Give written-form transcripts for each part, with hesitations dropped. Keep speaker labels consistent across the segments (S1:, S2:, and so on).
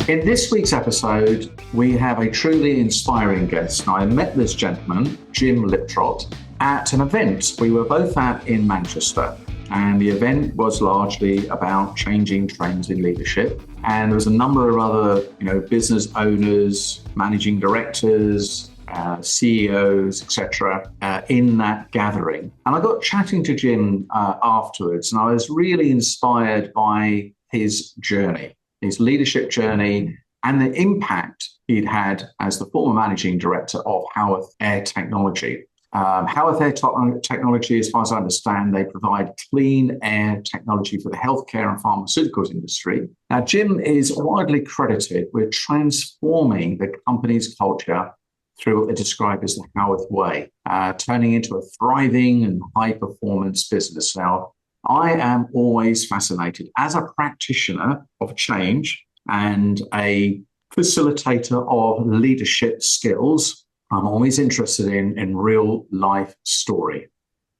S1: In this week's episode, we have a truly inspiring guest. Now, I met this gentleman, Jim Liptrot, at an event we were both at in Manchester. And the event was largely about changing trends in leadership. And there was a number of other, business owners, managing directors, CEOs, etc., in that gathering. And I got chatting to Jim afterwards, and I was really inspired by his journey, his leadership journey, and the impact he'd had as the former managing director of Howorth Air Technology. Howorth Air Technology, as far as I understand, they provide clean air technology for the healthcare and pharmaceuticals industry. Now, Jim is widely credited with transforming the company's culture through what they describe as the Howorth Way, turning into a thriving and high-performance business. Now, I am always fascinated as a practitioner of change and a facilitator of leadership skills. I'm always interested in real life story.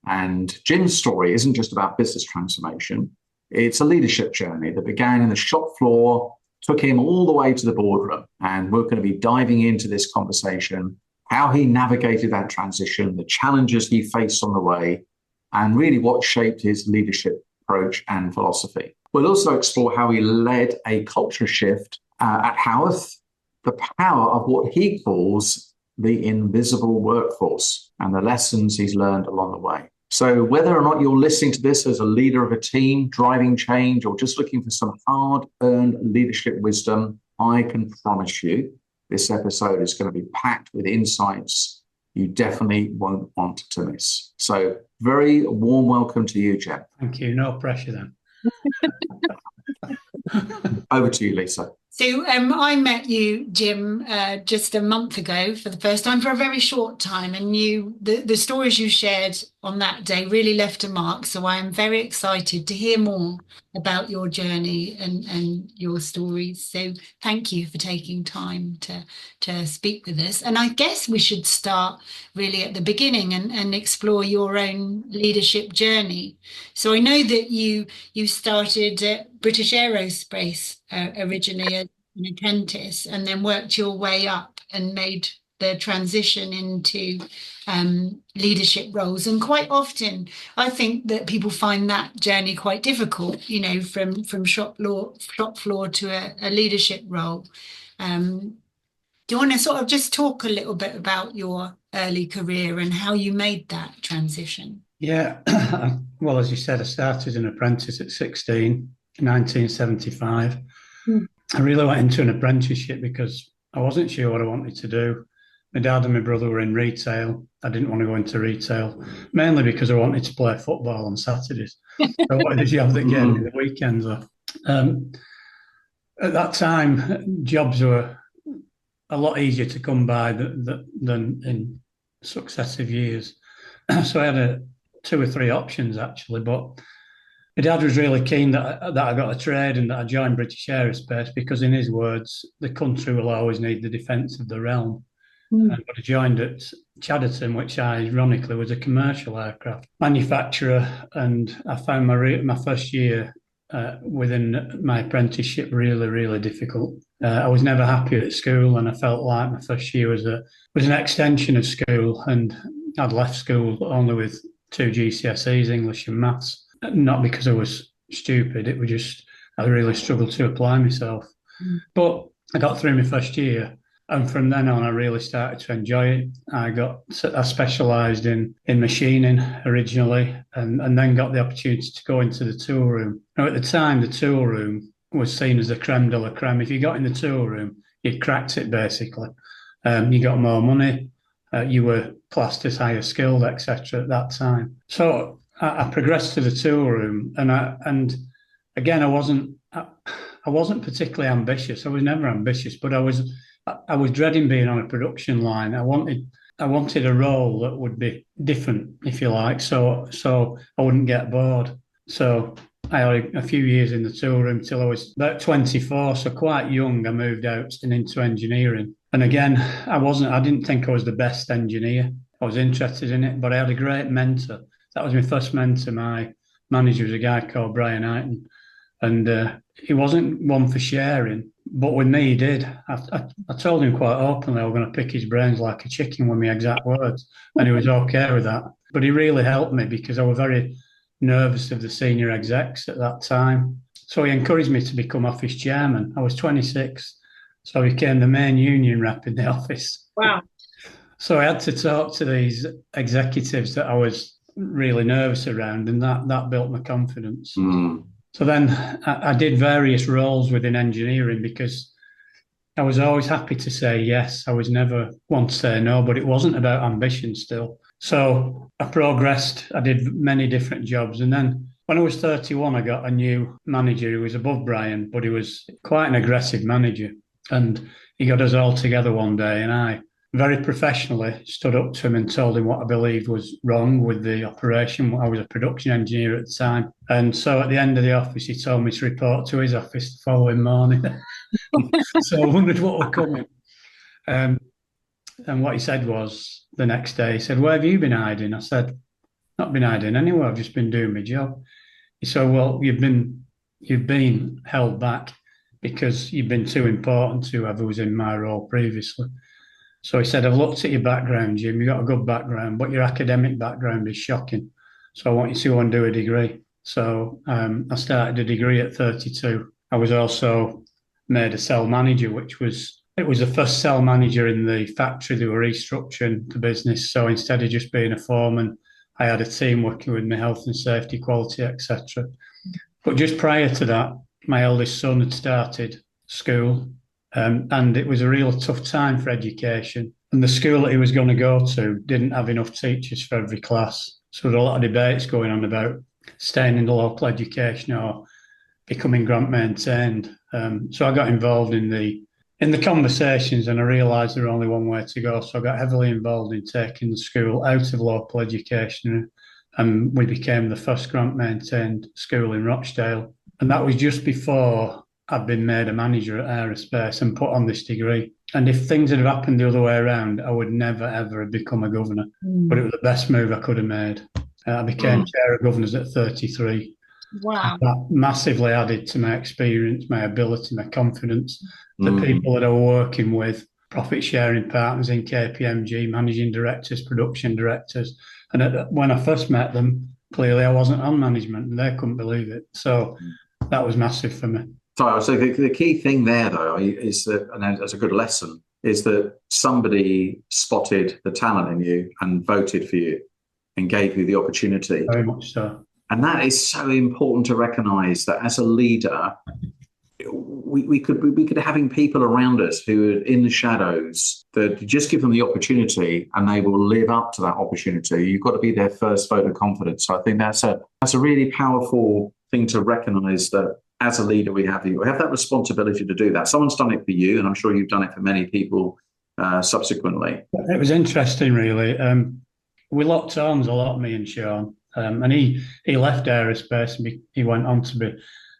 S1: And Jim's story isn't just about business transformation. It's a leadership journey that began in the shop floor, took him all the way to the boardroom. And we're going to be diving into this conversation, how he navigated that transition, the challenges he faced on the way, and really what shaped his leadership approach and philosophy. We'll also explore how he led a culture shift at Howorth, the power of what he calls the invisible workforce, and the lessons he's learned along the way. So whether or not you're listening to this as a leader of a team, driving change, or just looking for some hard-earned leadership wisdom, I can promise you this episode is going to be packed with insights you definitely won't want to miss. So very warm welcome to you, Jim.
S2: Thank you. No pressure then.
S1: Over to you, Lisa.
S3: So I met you, Jim, just a month ago for the first time, for a very short time, and the stories you shared on that day really left a mark. So I am very excited to hear more about your journey and your stories. So thank you for taking time to speak with us. And I guess we should start really at the beginning and explore your own leadership journey. So I know that you started at British Aerospace originally as an apprentice, and then worked your way up and made the transition into leadership roles. And quite often, I think that people find that journey quite difficult, from shop floor to a leadership role. Do you want to sort of just talk a little bit about your early career and how you made that transition?
S2: Yeah, well, as you said, I started as an apprentice at 16, 1975. I really went into an apprenticeship because I wasn't sure what I wanted to do. My dad and my brother were in retail. I didn't want to go into retail, mainly because I wanted to play football on Saturdays. So I wanted a job that gave me the weekends off. At that time, jobs were a lot easier to come by than in successive years. So I had 2 or 3 options, actually, but my dad was really keen that I got a trade and that I joined British Aerospace because, in his words, the country will always need the defence of the realm. But I joined at Chadderton, which ironically was a commercial aircraft manufacturer, and I found my first year within my apprenticeship really, really difficult. I was never happy at school, and I felt like my first year was an extension of school, and I'd left school only with 2 GCSEs, English and Maths. Not because I was stupid, it was just I really struggled to apply myself. But I got through my first year, and from then on I really started to enjoy it. I specialised in machining originally, and then got the opportunity to go into the tool room. Now, at the time, the tool room was seen as the creme de la creme. If you got in the tool room, you cracked it basically. You got more money, you were classed as higher skilled, etc. at that time. So I progressed to the tool room, and again, I wasn't particularly ambitious. I was never ambitious, but I was dreading being on a production line. I wanted a role that would be different, if you like, so I wouldn't get bored. So I had a few years in the tool room till I was about 24, so quite young. I moved out and into engineering, and again, I didn't think I was the best engineer. I was interested in it, but I had a great mentor. That was my first mentor. My manager was a guy called Brian Eighton, And he wasn't one for sharing, but with me, he did. I told him quite openly I was going to pick his brains like a chicken with my exact words, and he was okay with that. But he really helped me because I was very nervous of the senior execs at that time. So he encouraged me to become office chairman. I was 26, so I became the main union rep in the office.
S3: Wow.
S2: So I had to talk to these executives that I was really nervous around, and that built my confidence. So then I did various roles within engineering because I was always happy to say yes. I was never one to say no, but it wasn't about ambition still. So I progressed. I did many different jobs. And then when I was 31, I got a new manager who was above Brian, but he was quite an aggressive manager. And he got us all together one day, and I very professionally stood up to him and told him what I believed was wrong with the operation. I was a production engineer at the time. And so at the end of the office, he told me to report to his office the following morning. So I wondered what was coming. And what he said was the next day, he said, "Where have you been hiding?" I said, "Not been hiding anywhere. I've just been doing my job." He said, "Well, you've been held back because you've been too important to whoever was in my role previously." So he said, "I've looked at your background, Jim. You've got a good background, but your academic background is shocking. So I want you to go and do a degree." So I started a degree at 32. I was also made a cell manager, it was the first cell manager in the factory. They were restructuring the business. So instead of just being a foreman, I had a team working with me, health and safety, quality, etc. But just prior to that, my eldest son had started school. And it was a real tough time for education. And the school that he was going to go to didn't have enough teachers for every class. So there were a lot of debates going on about staying in the local education or becoming grant maintained. So I got involved in the conversations, and I realised there was only one way to go. So I got heavily involved in taking the school out of local education, and we became the first grant maintained school in Rochdale. And that was just before I'd been made a manager at aerospace and put on this degree. And if things had happened the other way around, I would never, ever have become a governor. But it was the best move I could have made. I became chair of governors at 33.
S3: Wow.
S2: That massively added to my experience, my ability, my confidence. The people that I was working with, profit sharing partners in KPMG, managing directors, production directors. And when I first met them, clearly I wasn't on management and they couldn't believe it. So that was massive for me.
S1: So the key thing there, though, is that, and as a good lesson, is that somebody spotted the talent in you and voted for you and gave you the opportunity.
S2: Very much so.
S1: And that is so important to recognise that as a leader, we could be having people around us who are in the shadows, that just give them the opportunity and they will live up to that opportunity. You've got to be their first vote of confidence. So I think that's a really powerful thing to recognise, that as a leader, we have that responsibility to do that. Someone's done it for you, and I'm sure you've done it for many people subsequently.
S2: It was interesting, really. We locked arms a lot, me and Sean, and he left aerospace and he went on to be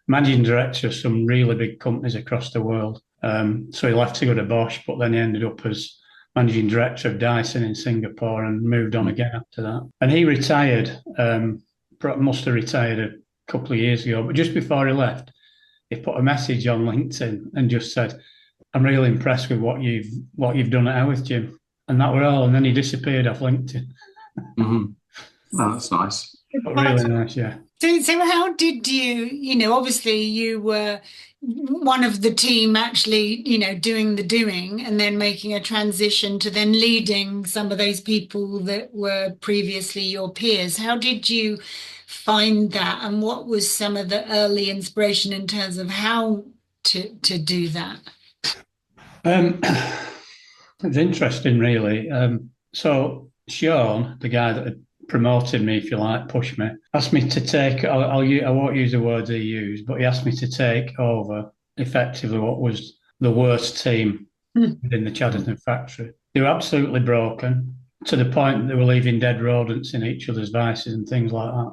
S2: managing director of some really big companies across the world. So he left to go to Bosch, but then he ended up as managing director of Dyson in Singapore and moved on again after that. And he retired, must have retired a couple of years ago, but just before he left, he put a message on LinkedIn and just said, "I'm really impressed with what you've done at Howorth, Jim." And that were all. And then he disappeared off LinkedIn.
S1: Oh, that's nice.
S2: But really nice, yeah.
S3: So how did you, obviously you were one of the team actually, doing the doing and then making a transition to then leading some of those people that were previously your peers. How did you find that, and what was some of the early inspiration in terms of how to do that?
S2: It's interesting, really. So Sean, the guy that had promoted me, if you like, pushed me, asked me to take, I won't use the words he used, but he asked me to take over effectively what was the worst team within the Chadderton factory. They were absolutely broken to the point that they were leaving dead rodents in each other's vices and things like that.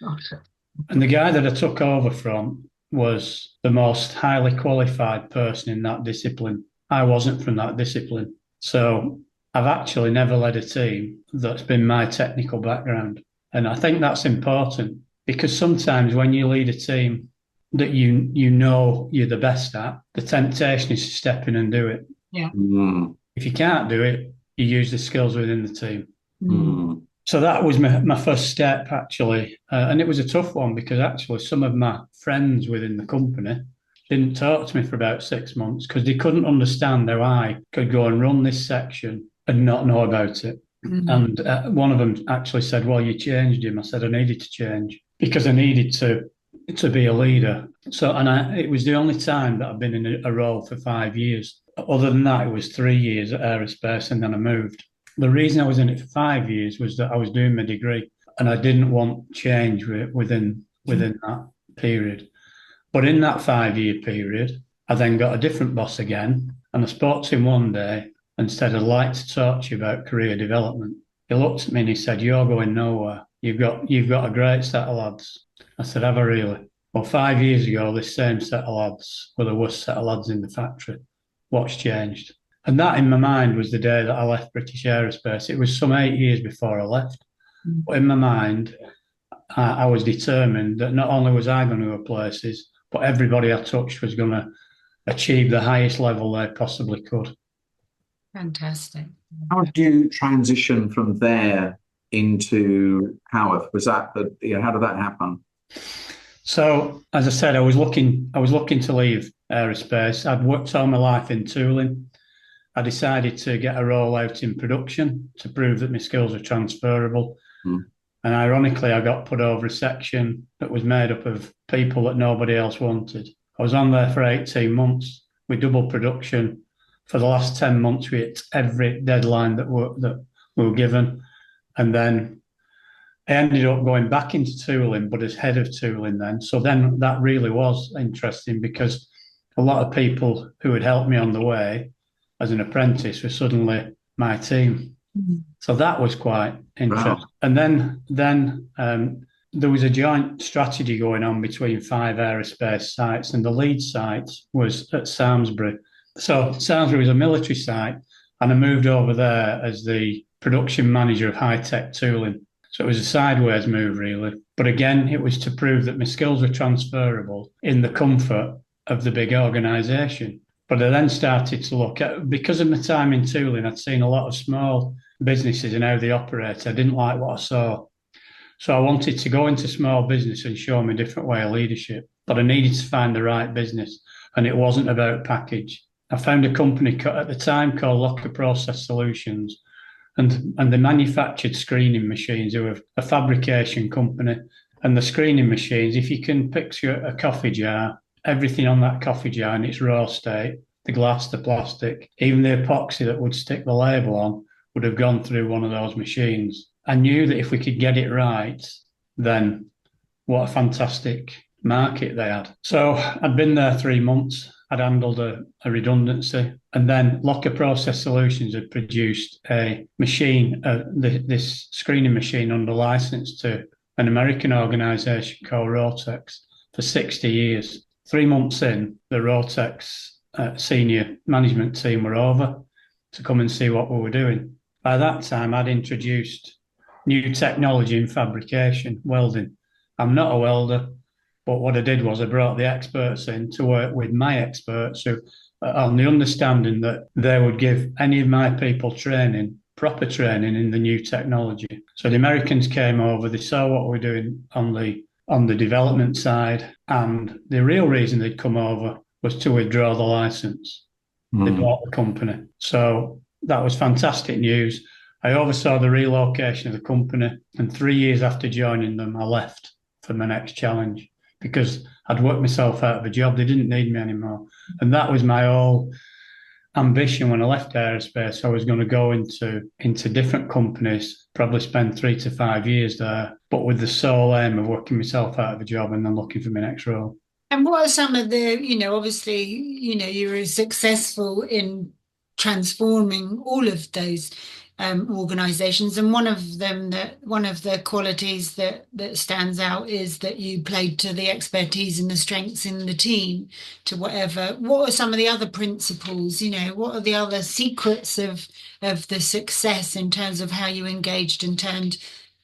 S3: Awesome.
S2: And the guy that I took over from was the most highly qualified person in that discipline. I wasn't from that discipline. So I've actually never led a team that's been my technical background. And I think that's important, because sometimes when you lead a team that you know you're the best at, the temptation is to step in and do it.
S3: Yeah.
S2: If you can't do it, you use the skills within the team. So that was my first step, actually. And it was a tough one because actually some of my friends within the company didn't talk to me for about 6 months because they couldn't understand how I could go and run this section and not know about it. And one of them actually said, well, you changed him. I said, I needed to change because I needed to be a leader. So, and it was the only time that I've been in a role for 5 years. Other than that, it was 3 years at aerospace and then I moved. The reason I was in it for 5 years was that I was doing my degree and I didn't want change within that period. But in that 5 year period, I then got a different boss again. And I spoke to him one day and said, I'd like to talk to you about career development. He looked at me and he said, you're going nowhere. You've got a great set of lads. I said, have I really? Well, 5 years ago, this same set of lads were the worst set of lads in the factory. What's changed? And that in my mind was the day that I left British Aerospace. It was some 8 years before I left. But in my mind, I was determined that not only was I going to go places, but everybody I touched was going to achieve the highest level they possibly could.
S3: Fantastic.
S1: How did you transition from there into Howorth? Was that how did that happen?
S2: So, as I said, I was looking to leave aerospace. I'd worked all my life in tooling. I decided to get a role out in production to prove that my skills are transferable. And ironically, I got put over a section that was made up of people that nobody else wanted. I was on there for 18 months. We doubled production. For the last 10 months, we hit every deadline that we were given. And then I ended up going back into tooling, but as head of tooling then. So then that really was interesting because a lot of people who had helped me on the way as an apprentice were suddenly my team. So that was quite interesting. Wow. And then there was a joint strategy going on between 5 aerospace sites, and the lead site was at Samlesbury. So Samlesbury was a military site, and I moved over there as the production manager of high-tech tooling. So it was a sideways move, really. But again, it was to prove that my skills were transferable in the comfort of the big organisation. But I then started to look at, because of my time in tooling, I'd seen a lot of small businesses and how they operate. I didn't like what I saw. So I wanted to go into small business and show them a different way of leadership. But I needed to find the right business, and it wasn't about package. I found a company at the time called Locker Process Solutions, and they manufactured screening machines. They were a fabrication company. And the screening machines, if you can picture a coffee jar, everything on that coffee jar in its raw state, the glass, the plastic, even the epoxy that would stick the label on would have gone through one of those machines. I knew that if we could get it right, then what a fantastic market they had. So I'd been there 3 months. I'd handled a redundancy. And then Locker Process Solutions had produced a machine, this screening machine under license to an American organisation called Rotex for 60 years. 3 months in, the Rotex senior management team were over to come and see what we were doing. By that time, I'd introduced new technology in fabrication, welding. I'm not a welder, but what I did was I brought the experts in to work with my experts who, on the understanding that they would give any of my people training, proper training in the new technology. So the Americans came over, they saw what we were doing on the development side, and the real reason they'd come over was to withdraw the license. They bought the company. So that was fantastic news. I oversaw the relocation of the company, and 3 years after joining them, I left for my next challenge because I'd worked myself out of a job. They didn't need me anymore. And that was my whole ambition when I left aerospace. I was going to go into different companies, probably spend 3 to 5 years there, but with the sole aim of working myself out of a job and then looking for my next role.
S3: And what are some of the, obviously, you were successful in transforming all of those organizations, and one of the qualities that stands out is that you played to the expertise and the strengths in the team to whatever. What are some of the other principles? What are the other secrets of the success in terms of how you engaged and turned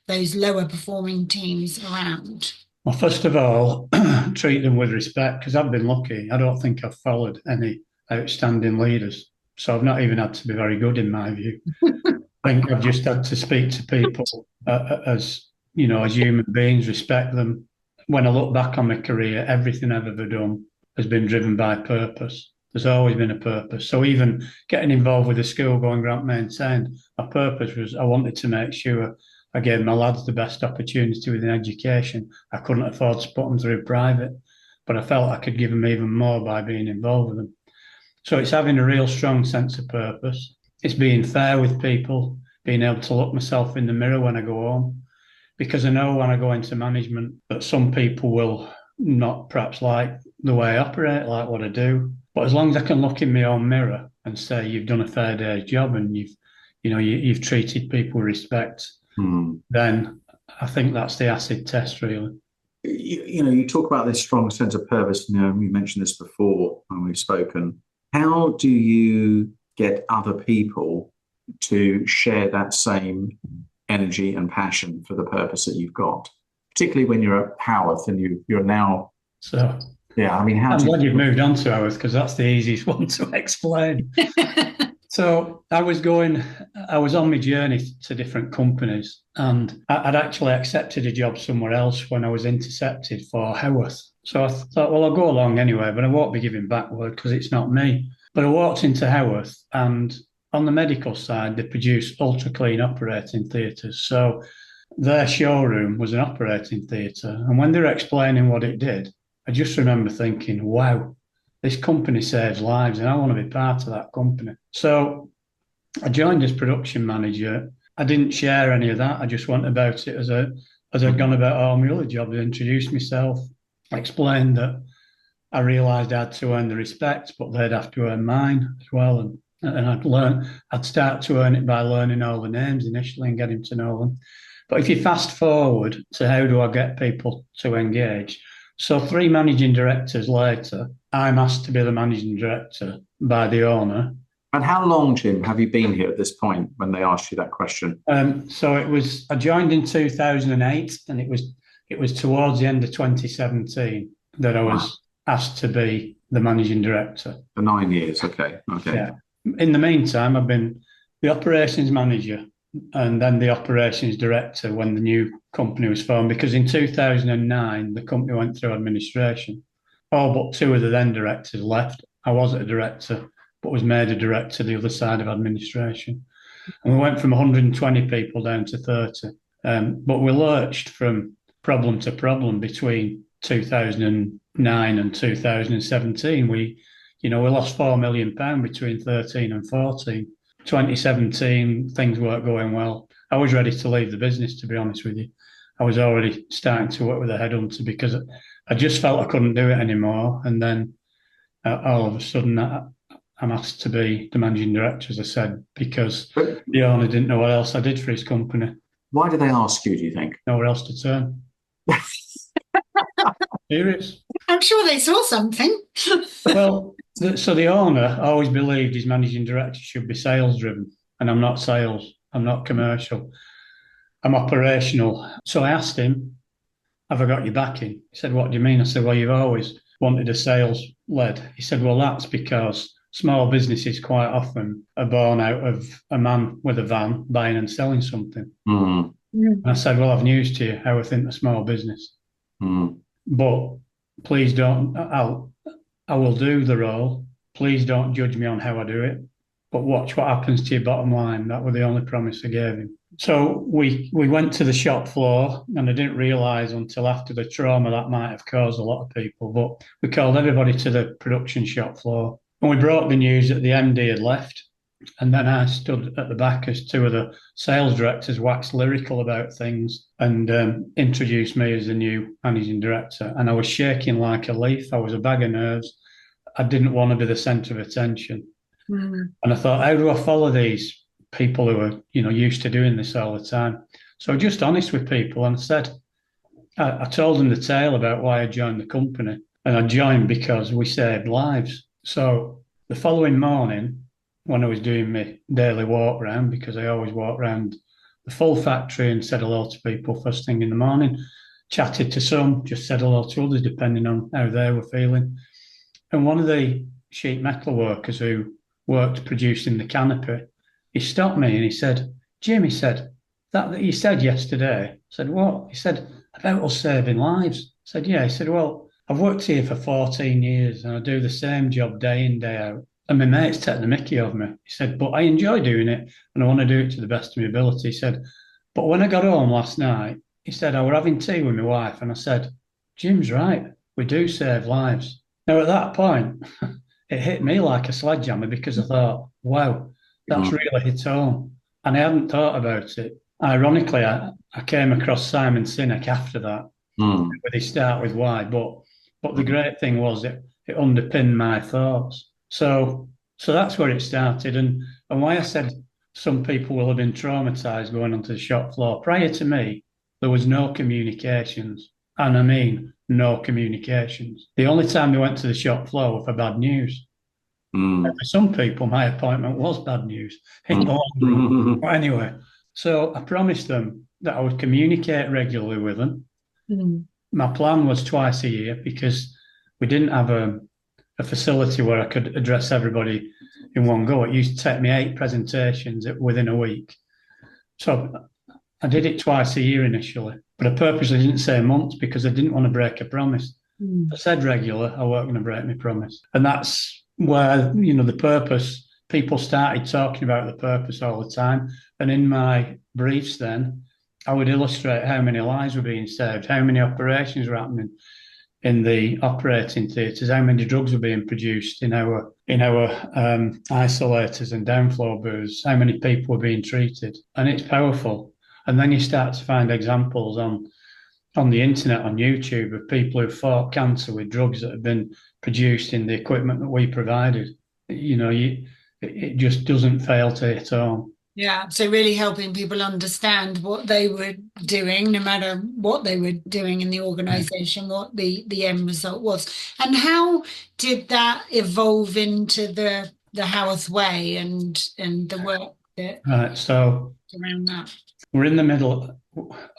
S3: those lower performing teams around?
S2: Well, first of all, treat them with respect because I've been lucky. I don't think I've followed any outstanding leaders. So I've not even had to be very good in my view. I think I've just had to speak to people as, as human beings, respect them. When I look back on my career, everything I've ever done has been driven by purpose. There's always been a purpose. So even getting involved with the school, going grant maintained, my purpose was I wanted to make sure I gave my lads the best opportunity within education. I couldn't afford to put them through private, but I felt I could give them even more by being involved with them. So it's having a real strong sense of purpose. It's being fair with people, being able to look myself in the mirror when I go home, because I know when I go into management that some people will not perhaps like the way I operate, like what I do. But as long as I can look in my own mirror and say you've done a fair day's job and you've treated people with respect, then I think that's the acid test, really.
S1: You talk about this strong sense of purpose. We mentioned this before when we've spoken. How do you get other people to share that same energy and passion for the purpose that you've got, particularly when you're at Howorth and you're now?
S2: So
S1: yeah, I mean,
S2: I'm glad you've moved on to Howorth because that's the easiest one to explain. So I was on my journey to different companies, and I'd actually accepted a job somewhere else when I was intercepted for Howorth. So I thought, well, I'll go along anyway, but I won't be giving back word because it's not me. But I walked into Howorth, and on the medical side, they produce ultra clean operating theatres. So their showroom was an operating theatre. And when they were explaining what it did, I just remember thinking, wow, this company saves lives and I want to be part of that company. So I joined as production manager. I didn't share any of that. I just went about it as I'd gone about all my other jobs. I introduced myself, explained that I realised I had to earn the respect, but they'd have to earn mine as well. And I'd start to earn it by learning all the names initially and getting to know them. But if you fast forward to how do I get people to engage? So 3 managing directors later, I'm asked to be the managing director by the owner.
S1: And how long, Jim, have you been here at this point when they asked you that question?
S2: So I joined in 2008, and it was towards the end of 2017 that I was asked to be the managing director.
S1: For 9 years, okay.
S2: Yeah. In the meantime, I've been the operations manager and then the operations director when the new company was formed, because in 2009, the company went through administration. All but 2 of the then directors left. I wasn't a director, but was made a director the other side of administration. And we went from 120 people down to 30. But we lurched from problem to problem between 2009 and 2017. We lost £4 million between 13 and 14. 2017, things weren't going well. I was ready to leave the business, to be honest with you. I was already starting to work with a headhunter because I just felt I couldn't do it anymore. And then all of a sudden, I'm asked to be the managing director, as I said, because the owner didn't know what else I did for his company.
S1: Why did they ask you, do you think?
S2: Nowhere else to turn. Serious.
S3: I'm sure they saw something.
S2: Well, so the owner always believed his managing director should be sales driven, and I'm not sales. I'm not commercial. I'm operational. So I asked him, have I got your backing? He said, what do you mean? I said, well, you've always wanted a sales led. He said, well, that's because small businesses quite often are born out of a man with a van buying and selling something.
S1: Mm.
S2: And I said, well, I've news to you, how I think a small business. But please don't, I will do the role. Please don't judge me on how I do it, but watch what happens to your bottom line. That was the only promise I gave him. So we went to the shop floor, and I didn't realise until after the trauma that might have caused a lot of people, but we called everybody to the production shop floor, and we brought the news that the MD had left. And then I stood at the back as 2 of the sales directors waxed lyrical about things and introduced me as the new managing director. And I was shaking like a leaf. I was a bag of nerves. I didn't want to be the centre of attention. And I thought, how do I follow these people who are, used to doing this all the time? So I was just honest with people and said, I told them the tale about why I joined the company. And I joined because we saved lives. So the following morning, when I was doing my daily walk round, because I always walk around the full factory and said hello to people first thing in the morning, chatted to some, just said hello to others, depending on how they were feeling. And one of the sheet metal workers who worked producing the canopy, he stopped me and he said, Jim, he said, that you said yesterday. I said, what? He said, about us saving lives. I said, yeah. He said, well, I've worked here for 14 years and I do the same job day in, day out. And my mates take the mickey of me. He said, but I enjoy doing it and I want to do it to the best of my ability. He said, but when I got home last night, he said, I were having tea with my wife and I said, Jim's right. We do save lives. Now, at that point, it hit me like a sledgehammer because I thought, wow, that's really hit home. And I hadn't thought about it. Ironically, I came across Simon Sinek after that, with his Start With Why. But the great thing was it underpinned my thoughts. So that's where it started. And why I said some people will have been traumatized going onto the shop floor. Prior to me, there was no communications. And I mean, no communications. The only time they went to the shop floor were for bad news. For some people, my appointment was bad news in the long run. But anyway, so I promised them that I would communicate regularly with them. My plan was twice a year because we didn't have a facility where I could address everybody in one go. It used to take me 8 presentations within a week. So I did it twice a year initially, but I purposely didn't say months because I didn't want to break a promise. I said regular, I weren't going to break my promise. And that's where, the purpose, people started talking about the purpose all the time. And in my briefs then, I would illustrate how many lives were being saved, how many operations were happening in the operating theatres, how many drugs were being produced in our isolators and downflow booths, how many people were being treated. And it's powerful. And then you start to find examples on the internet, on YouTube, of people who fought cancer with drugs that have been produced in the equipment that we provided. It just doesn't fail to hit home.
S3: Yeah, so really helping people understand what they were doing, no matter what they were doing in the organisation, what the end result was. And how did that evolve into the Howorth Way and the work that around that?
S2: We're in the middle.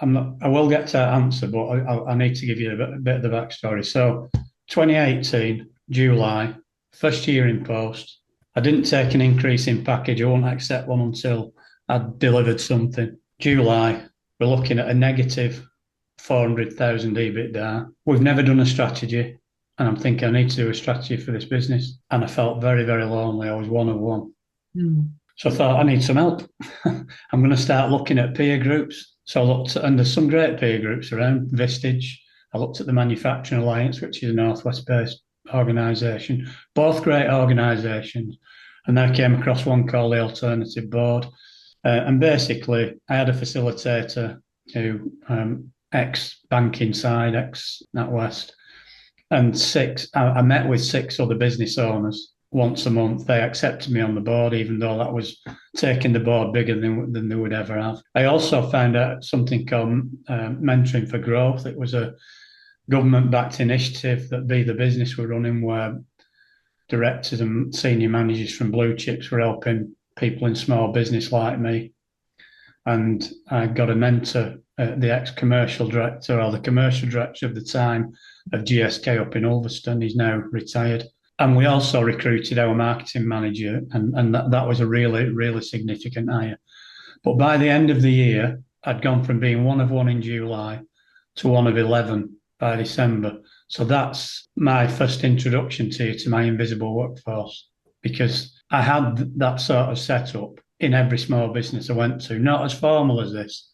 S2: I will get to that answer, but I need to give you a bit of the backstory. So 2018, July, first year in post. I didn't take an increase in package. I won't accept one until I'd delivered something. July, we're looking at a negative 400,000 EBITDA. We've never done a strategy, and I'm thinking I need to do a strategy for this business. And I felt very, very lonely. I was one of one. So I thought, I need some help. I'm going to start looking at peer groups. So I looked, and there's some great peer groups around, Vistage. I looked at the Manufacturing Alliance, which is a Northwest-based organisation, both great organisations. And then I came across one called the Alternative Board. And basically, I had a facilitator who, ex-banking side, ex-NatWest, and I met with 6 other business owners once a month. They accepted me on the board, even though that was taking the board bigger than they would ever have. I also found out something called Mentoring for Growth. It was a government-backed initiative that Be The Business were running, where directors and senior managers from blue chips were helping people in small business like me. And I got a mentor, the ex-commercial director, or the commercial director of the time of GSK up in Ulverston. He's now retired. And we also recruited our marketing manager, and that was a really, really significant hire. But by the end of the year, I'd gone from being one of one in July to one of 11 by December. So that's my first introduction to my invisible workforce, because I had that sort of setup in every small business I went to, not as formal as this,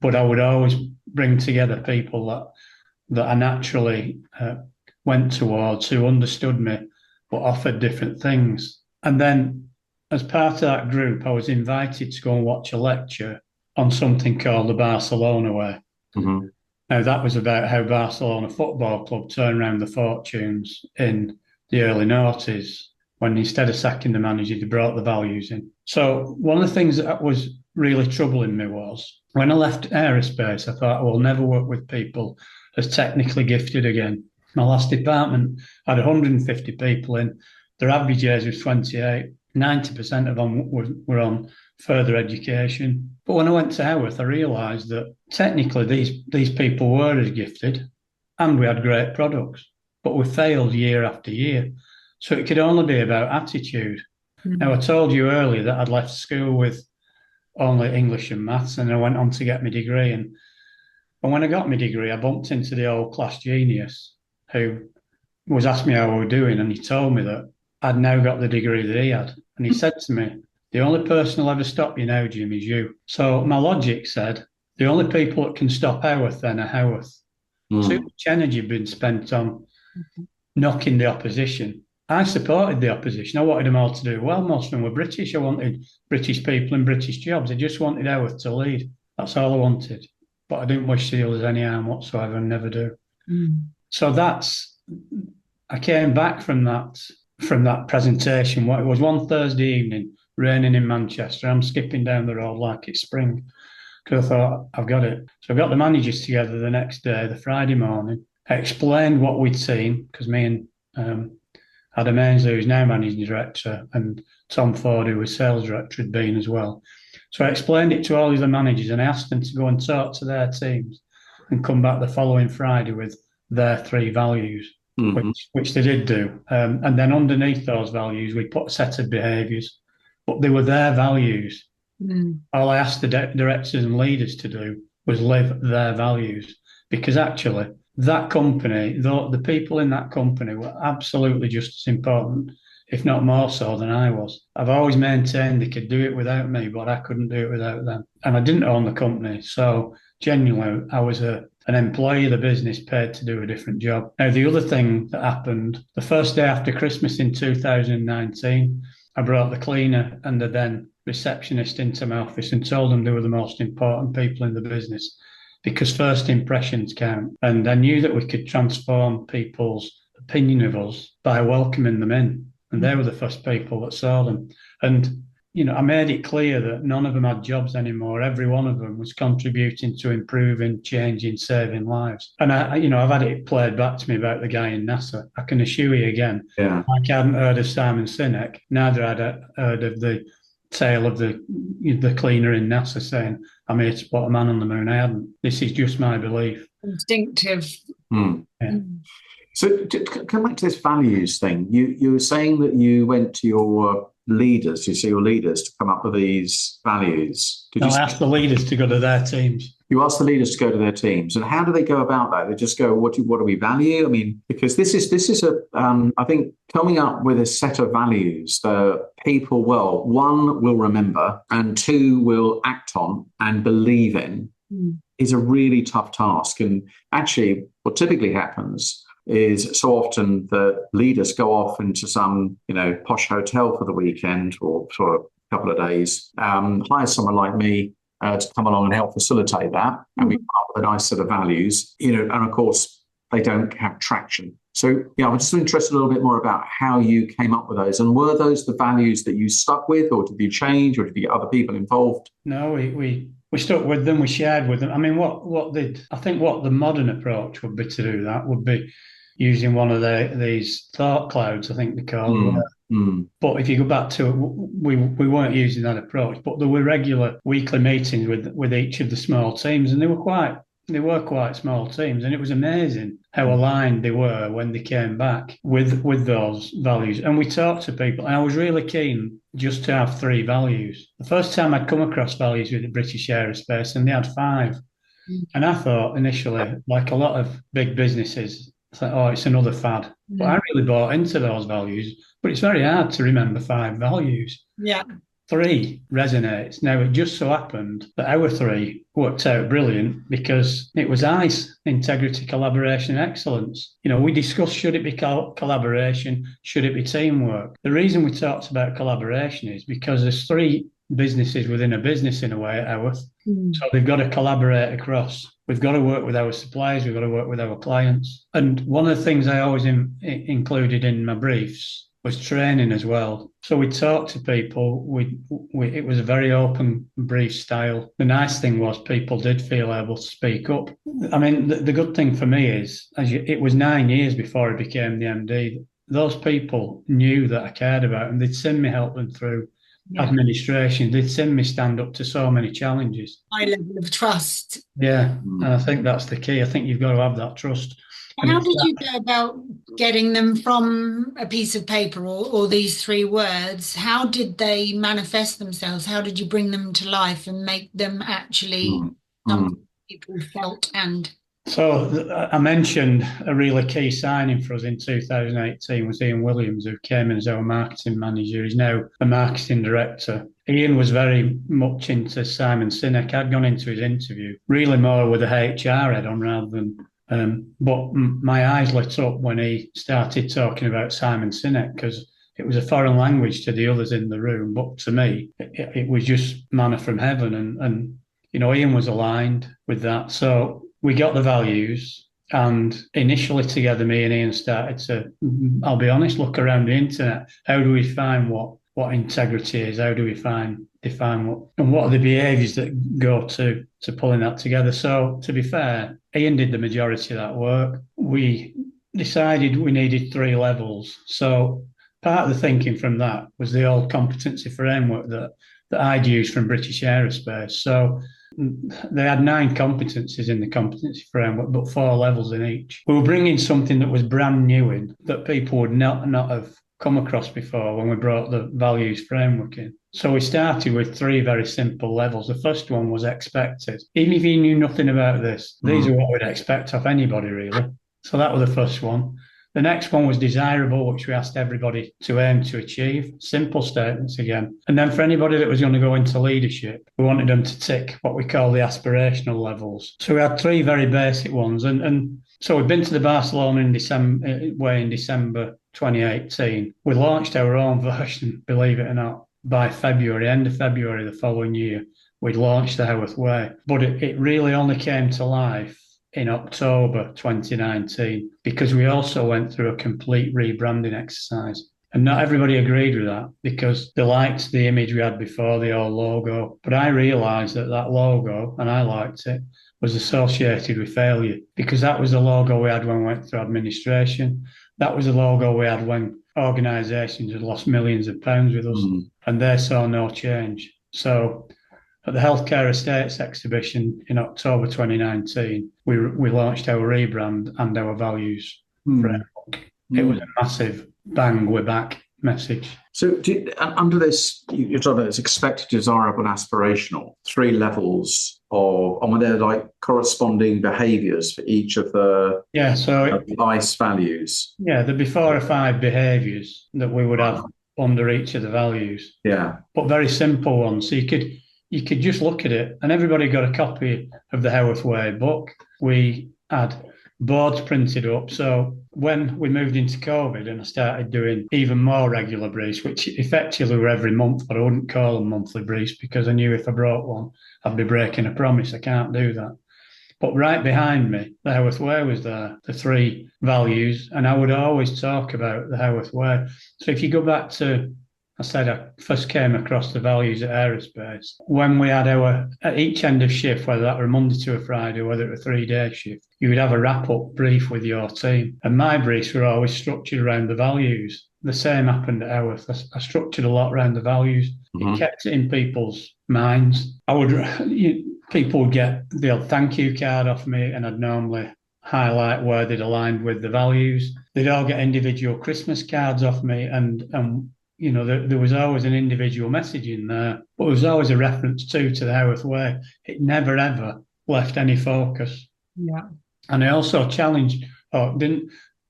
S2: but I would always bring together people that I naturally went towards, who understood me, but offered different things. And then as part of that group, I was invited to go and watch a lecture on something called the Barcelona Way. Now, that was about how Barcelona Football Club turned around the fortunes in the early noughties, when instead of sacking the manager, they brought the values in. So one of the things that was really troubling me was, when I left aerospace, I thought I will never work with people as technically gifted again. My last department had 150 people in. Their average age was 28. 90% of them were on further education. But when I went to Howorth, I realised that technically these people were as gifted and we had great products, but we failed year after year. So it could only be about attitude. Now, I told you earlier that I'd left school with only English and maths, and I went on to get my degree. And when I got my degree, I bumped into the old class genius who was asking me how we were doing, and he told me that I'd now got the degree that he had. And he said to me, the only person who'll ever stop you now, Jim, is you. So my logic said, the only people that can stop Howorth then are Howorth. Too much energy had been spent on knocking the opposition. I supported the opposition. I wanted them all to do well. Most of them were British. I wanted British people in British jobs. I just wanted Howorth to lead. That's all I wanted. But I didn't wish the others any harm whatsoever and never do. So I came back from that presentation. It was one Thursday evening, raining in Manchester. I'm skipping down the road like it's spring because I thought, I've got it. So I got the managers together the next day, the Friday morning. I explained what we'd seen because me and Adam Ainsley, who's now managing director, and Tom Ford, who was sales director, had been as well. So I explained it to all of the managers and I asked them to go and talk to their teams and come back the following Friday with their 3 values, which they did do. And then underneath those values, we put a set of behaviours, but they were their values. All I asked the directors and leaders to do was live their values, because actually that company, the people in that company were absolutely just as important, if not more so than I was. I've always maintained they could do it without me, but I couldn't do it without them. And I didn't own the company. So genuinely, I was an employee of the business paid to do a different job. Now, the other thing that happened, the first day after Christmas in 2019, I brought the cleaner and the then receptionist into my office and told them they were the most important people in the business, because first impressions count. And I knew that we could transform people's opinion of us by welcoming them in. And they were the first people that saw them. And, I made it clear that none of them had jobs anymore. Every one of them was contributing to improving, changing, saving lives. And I've had it played back to me about the guy in NASA. I can assure you again, like I hadn't heard of Simon Sinek, neither had I heard of the tale of the cleaner in NASA saying, I'm here to put a man on the moon. I hadn't. This is just my belief.
S3: Instinctive.
S2: Yeah.
S1: So to come back to this values thing, you were saying that you went to your leaders, to come up with these values.
S2: I asked the leaders to go to their teams.
S1: You asked the leaders to go to their teams, and how do they go about that? They just go, what do we value? I mean, because this is I think coming up with a set of values that people, one, will remember, and 2, will act on and believe in, is a really tough task. And actually, what typically happens is so often the leaders go off into some, posh hotel for the weekend or for a couple of days, hire someone like me to come along and help facilitate that. And we come up with a nice set of values, and of course, they don't have traction. So, I'm just interested a little bit more about how you came up with those. And were those the values that you stuck with, or did you change, or did you get other people involved?
S2: No, we stuck with them, we shared with them. I mean, I think what the modern approach would be to do that would be using one of these thought clouds, I think they call them. But if you go back to it, we weren't using that approach, but there were regular weekly meetings with each of the small teams, and they were quite small teams, and it was amazing how aligned they were when they came back with those values. And we talked to people, and I was really keen just to have 3 values. The first time I'd come across values with the British Aerospace, and they had 5. And I thought initially, like a lot of big businesses, it's another fad. But I really bought into those values. But it's very hard to remember 5 values.
S3: Yeah.
S2: 3 resonates. Now, it just so happened that our 3 worked out brilliant because it was ICE, integrity, collaboration, excellence. We discussed, should it be collaboration? Should it be teamwork? The reason we talked about collaboration is because there's 3 businesses within a business in a way at Howorth. So they've got to collaborate across. We've got to work with our suppliers. We've got to work with our clients. And one of the things I always included in my briefs was training as well. So we talked to people. It was a very open brief style. The nice thing was people did feel able to speak up. I mean, the good thing for me is, it was 9 years before I became the MD. Those people knew that I cared about them. They'd seen me help them through administration. They'd seen me stand up to so many challenges.
S3: High level of trust.
S2: Yeah, and I think that's the key. I think you've got to have that trust. And
S3: How did you go about getting them from a piece of paper or these three words? How did they manifest themselves? How did you bring them to life and make them actually something people felt and?
S2: So I mentioned a really key signing for us in 2018 was Ian Williams, who came in as our marketing manager. He's now a marketing director. Ian was very much into Simon Sinek. I'd gone into his interview really more with a HR head on rather than but my eyes lit up when he started talking about Simon Sinek because it was a foreign language to the others in the room. But to me, it was just manna from heaven. And Ian was aligned with that. So we got the values. And initially together, me and Ian started to, I'll be honest, look around the internet. How do we find what integrity is? How do we define what are the behaviours that go to pulling that together? So to be fair, Ian did the majority of that work. We decided we needed 3 levels. So part of the thinking from that was the old competency framework that I'd used from British Aerospace. So they had 9 competencies in the competency framework, but 4 levels in each. We were bringing something that was brand new in, that people would not have come across before when we brought the values framework in. So we started with 3 very simple levels. The first one was expected. Even if you knew nothing about this, these are what we'd expect of anybody, really. So that was the first one. The next one was desirable, which we asked everybody to aim to achieve. Simple statements again. And then for anybody that was going to go into leadership, we wanted them to tick what we call the aspirational levels. So we had 3 very basic ones. And so we've been to the Barcelona in December 2018. We launched our own version, believe it or not, by February, end of February the following year. We'd launched the Howorth Way. But it really only came to life in October 2019 because we also went through a complete rebranding exercise. And not everybody agreed with that because they liked the image we had before, the old logo. But I realised that logo, and I liked it, was associated with failure because that was the logo we had when we went through administration. That was the logo we had when organisations had lost millions of pounds with us, and they saw no change. So at the Healthcare Estates exhibition in October 2019, we launched our rebrand and our values framework. It was a massive bang, we're back message.
S1: So under this, you're talking about this expected, desirable, and aspirational, 3 levels of, and were there like corresponding behaviours for each of the ICE values?
S2: Yeah, there'd be 4 or 5 behaviours that we would have under each of the values.
S1: Yeah.
S2: But very simple ones. So you could just look at it, and everybody got a copy of the Howorth Way book. We had boards printed up. So when we moved into COVID and I started doing even more regular briefs, which effectively were every month, but I wouldn't call them monthly briefs because I knew if I brought one, I'd be breaking a promise. I can't do that. But right behind me, the Howorth Way was there, the 3 values, and I would always talk about the Howorth Way. So if you go back to, I said I first came across the values at Aerospace. When we had at each end of shift, whether that were Monday to a Friday, or whether it were a 3-day shift, you would have a wrap-up brief with your team. And my briefs were always structured around the values. The same happened at Howorth. I structured a lot around the values. It kept it in people's minds. People would get the old thank you card off me, and I'd normally highlight where they'd aligned with the values. They'd all get individual Christmas cards off me, and there was always an individual message in there, but there was always a reference to the Howorth Way. It never, ever left any focus.
S3: Yeah.
S2: And I also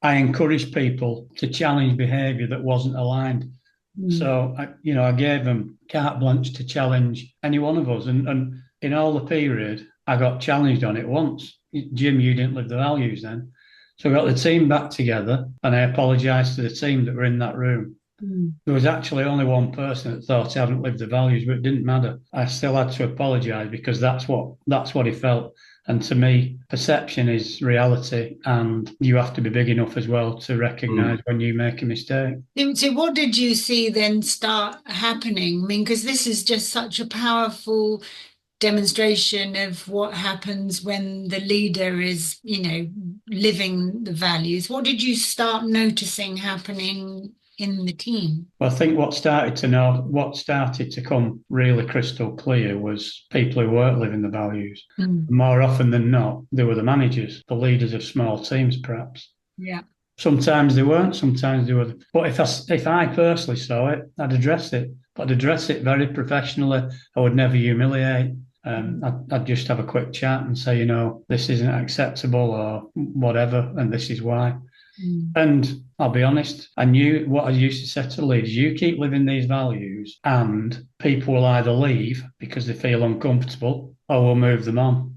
S2: I encouraged people to challenge behaviour that wasn't aligned. So, I gave them carte blanche to challenge any one of us. And in all the period, I got challenged on it once. Jim, you didn't live the values then. So I got the team back together and I apologised to the team that were in that room. There was actually only one person that thought I hadn't lived the values, but it didn't matter. I still had to apologise because that's what he felt. And to me, perception is reality, and you have to be big enough as well to recognise when you make a mistake.
S3: So what did you see then start happening? I mean, because this is just such a powerful demonstration of what happens when the leader is, living the values. What did you start noticing happening in the team?
S2: Well, I think what started to come really crystal clear was people who weren't living the values. More often than not, they were the managers, the leaders of small teams, perhaps.
S3: Yeah.
S2: Sometimes they weren't, sometimes they were. But if I personally saw it, I'd address it. But I'd address it very professionally. I would never humiliate. I'd just have a quick chat and say, this isn't acceptable or whatever, and this is why. And I'll be honest, I knew what I used to say to leaders: you keep living these values and people will either leave because they feel uncomfortable or we'll move them on.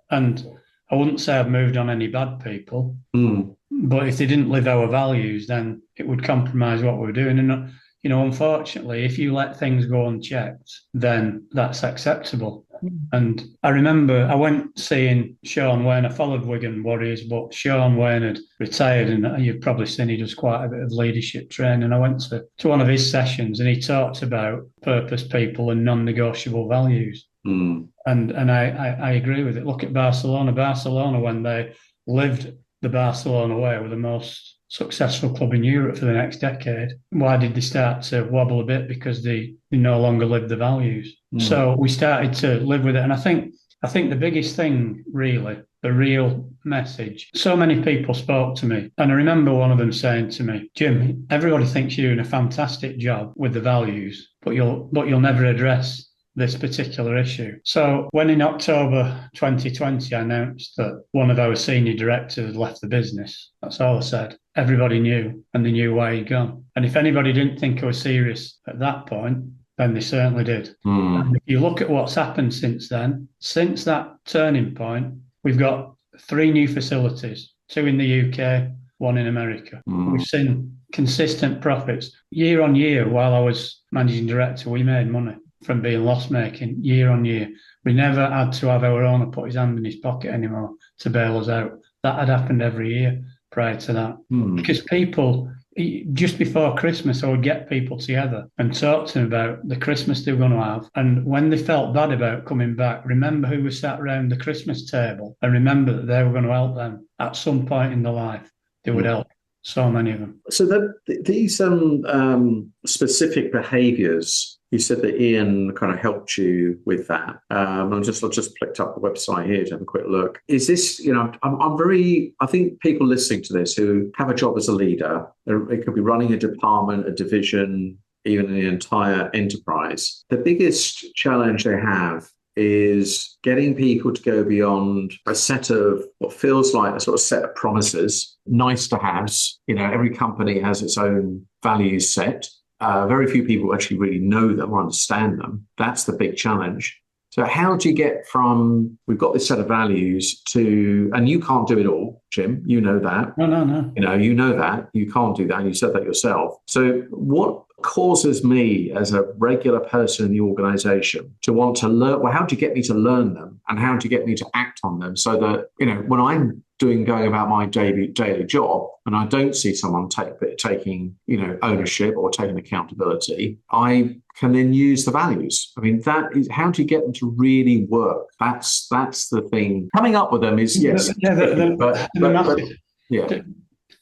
S2: And I wouldn't say I've moved on any bad people, but if they didn't live our values, then it would compromise what we're doing. And, unfortunately, if you let things go unchecked, then that's acceptable. And I remember I went seeing Sean Wayne. I followed Wigan Warriors, but Sean Wayne had retired, and you've probably seen he does quite a bit of leadership training. I went to one of his sessions, and he talked about purpose, people, and non-negotiable values. And I agree with it. Look at Barcelona. Barcelona, when they lived the Barcelona way, were the most successful club in Europe for the next decade. Why did they start to wobble a bit? Because they no longer lived the values. So we started to live with it. And I think the biggest thing, really, the real message, so many people spoke to me. And I remember one of them saying to me, Jim, everybody thinks you're doing a fantastic job with the values, but you'll never address this particular issue. So when in October 2020, I announced that one of our senior directors had left the business, that's all I said. Everybody knew, and they knew why he'd gone. And if anybody didn't think I was serious at that point, then they certainly did. And if you look at what's happened since then, since that turning point, we've got 3 new facilities, 2 in the UK, 1 in America. We've seen consistent profits. Year on year, while I was managing director, we made money from being loss-making year on year. We never had to have our owner put his hand in his pocket anymore to bail us out. That had happened every year prior to that. Because people, just before Christmas, I would get people together and talk to them about the Christmas they were going to have. And when they felt bad about coming back, remember who was sat around the Christmas table and remember that they were going to help them at some point in their life. They would help. So many of them.
S1: So these specific behaviours, you said that Ian kind of helped you with that. I just clicked up the website here to have a quick look. Is this, I think people listening to this who have a job as a leader, it could be running a department, a division, even an entire enterprise. The biggest challenge they have is getting people to go beyond a set of what feels like a sort of set of promises, nice to haves. Every company has its own values set. Very few people actually really know them or understand them. That's the big challenge. So how do you get from, we've got this set of values to, and you can't do it all, Jim, you know that.
S2: No.
S1: You know that. You can't do that. And you said that yourself. So what causes me as a regular person in the organization to want to learn, well, how do you get me to learn them and how do you get me to act on them so that, when I'm going about my daily job and I don't see someone taking ownership or taking accountability, I can then use the values. I mean, that is, how do you get them to really work? That's the thing. Coming up with them is, yes.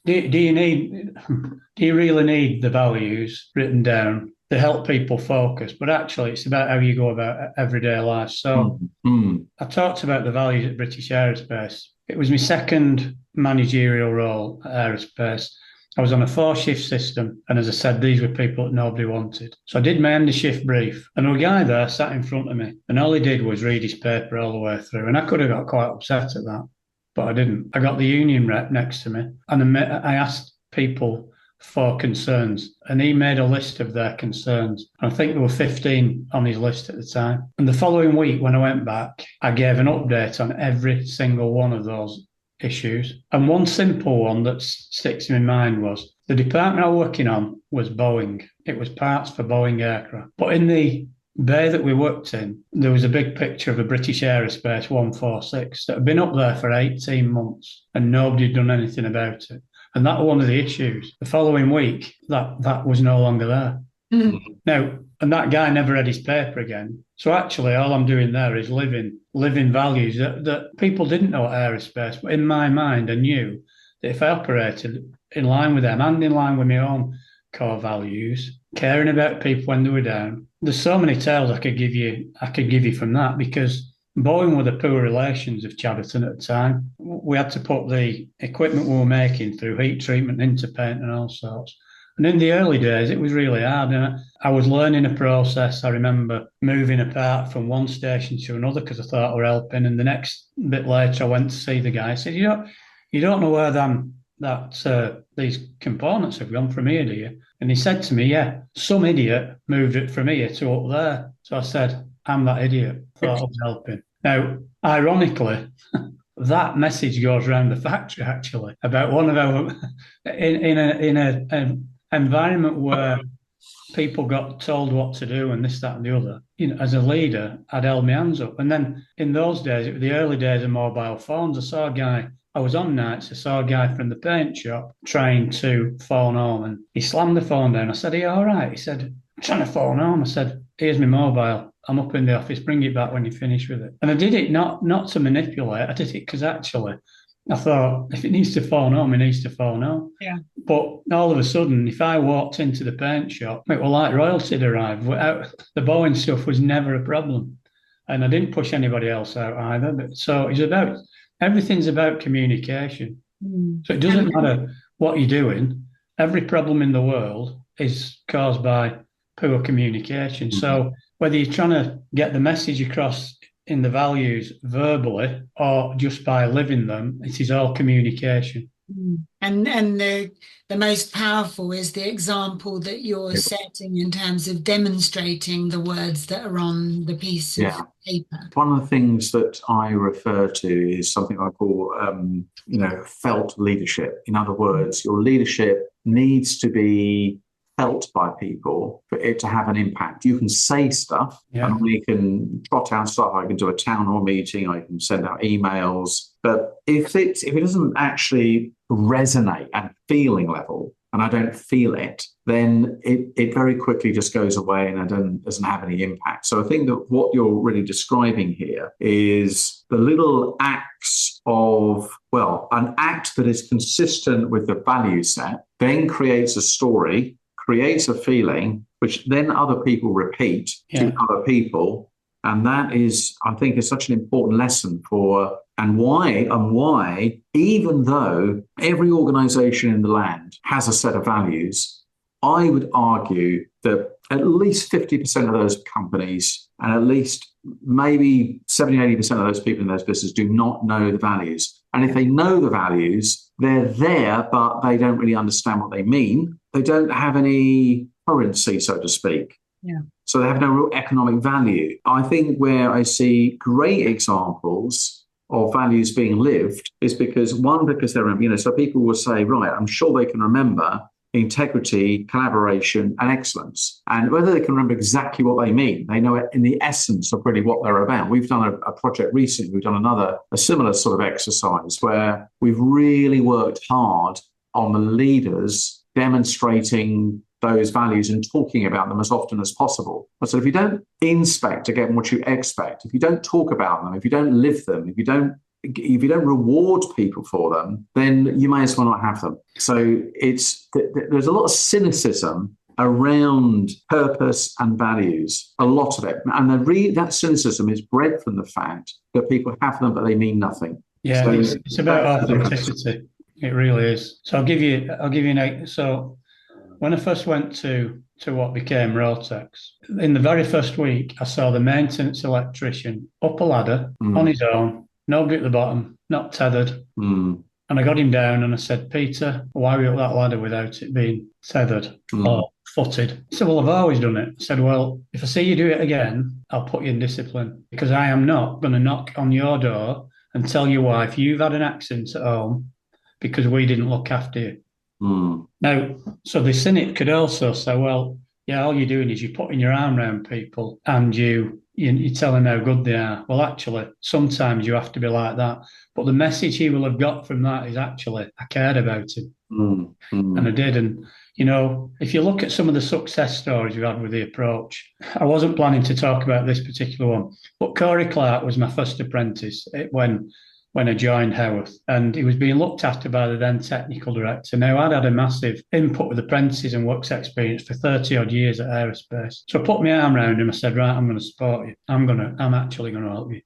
S2: Do you really need the values written down to help people focus? But actually, it's about how you go about everyday life. So I talked about the values at British Aerospace. It was my second managerial role at Aerospace. I was on a 4-shift system. And as I said, these were people that nobody wanted. So I did my end of shift brief. And a guy there sat in front of me. And all he did was read his paper all the way through. And I could have got quite upset at that. But I didn't. I got the union rep next to me. And I asked people for concerns. And he made a list of their concerns. I think there were 15 on his list at the time. And the following week, when I went back, I gave an update on every single one of those issues. And one simple one that sticks in my mind was the department I was working on was Boeing. It was parts for Boeing aircraft. But in the bay that we worked in, there was a big picture of a British Aerospace 146 that had been up there for 18 months and nobody had done anything about it. And that was one of the issues. The following week, that was no longer there. Now, and that guy never read his paper again. So actually, all I'm doing there is living values that people didn't know at Aerospace. But in my mind, I knew that if I operated in line with them and in line with my own core values, caring about people when they were down. There's so many tales I could give you from that, because Boeing were the poor relations of Chadderton at the time. We had to put the equipment we were making through heat treatment into paint and all sorts. And in the early days, it was really hard. And I was learning a process. I remember moving apart from one station to another because I thought we were helping. And the next bit later, I went to see the guy. I said, you don't know where these components have gone from here, do you? And he said to me, yeah, some idiot moved it from here to up there. So I said, I'm that idiot. Thought I was helping. Now, ironically, that message goes around the factory actually about one of our in an environment where people got told what to do and this, that, and the other. As a leader, I'd held my hands up. And then in those days, it was the early days of mobile phones. I was on nights. I saw a guy from the paint shop trying to phone home, and he slammed the phone down. I said, "Are you all right?" He said, "I'm trying to phone home." I said, "Here's my mobile. I'm up in the office. Bring it back when you finish with it." And I did it not to manipulate. I did it because actually I thought, if it needs to phone home, it needs to phone home.
S3: Yeah.
S2: But all of a sudden, if I walked into the paint shop, it was like royalty had arrived. The Boeing stuff was never a problem. And I didn't push anybody else out either. So everything's about communication. So it doesn't matter what you're doing. Every problem in the world is caused by poor communication. So whether you're trying to get the message across in the values verbally or just by living them, it is all communication.
S3: And the most powerful is the example that you're setting in terms of demonstrating the words that are on the piece of paper.
S1: One of the things that I refer to is something I call, felt leadership. In other words, your leadership needs to be felt by people for it to have an impact. You can say stuff, and we can trot out stuff. I can do a town hall meeting, I can send out emails. But if it doesn't actually resonate at feeling level, and I don't feel it, then it very quickly just goes away and doesn't have any impact. So I think that what you're really describing here is the little acts of, an act that is consistent with the value set, then creates a story, creates a feeling, which then other people repeat to other people. And that is, I think, is such an important lesson why, even though every organization in the land has a set of values, I would argue that at least 50% of those companies and at least maybe 70, 80% of those people in those businesses do not know the values. And if they know the values, they're there, but they don't really understand what they mean. They don't have any currency, so to speak.
S2: Yeah.
S1: So they have no real economic value. I think where I see great examples of values being lived is because they're, so people will say, right, I'm sure they can remember integrity, collaboration, and excellence. And whether they can remember exactly what they mean, they know it in the essence of really what they're about. We've done a project recently, we've done a similar sort of exercise where we've really worked hard on the leaders demonstrating those values and talking about them as often as possible. So if you don't inspect to get what you expect, if you don't talk about them, if you don't live them, if you don't reward people for them, then you may as well not have them. So there's a lot of cynicism around purpose and values, a lot of it. And that cynicism is bred from the fact that people have them, but they mean nothing.
S2: Yeah,
S1: so
S2: it's about authenticity. It really is. So I'll give you so when I first went to what became Rotex, in the very first week, I saw the maintenance electrician up a ladder on his own, nobody at the bottom, not tethered. And I got him down and I said, "Peter, why are you up that ladder without it being tethered or footed?" He said, "Well, I've always done it." I said, "Well, if I see you do it again, I'll put you in discipline, because I am not going to knock on your door and tell your wife you've had an accident at home because we didn't look after you." Now, so the cynic could also say, well, yeah, all you're doing is you're putting your arm around people and you tell them how good they are. Well, actually, sometimes you have to be like that. But the message he will have got from that is actually, I cared about him. And I did. And, if you look at some of the success stories we've had with the approach, I wasn't planning to talk about this particular one, but Corey Clark was my first apprentice when when I joined Howorth, and he was being looked after by the then technical director. Now, I'd had a massive input with apprentices and works experience for 30 odd years at aerospace. So I put my arm around him. I said, right, I'm going to support you. I'm actually going to help you.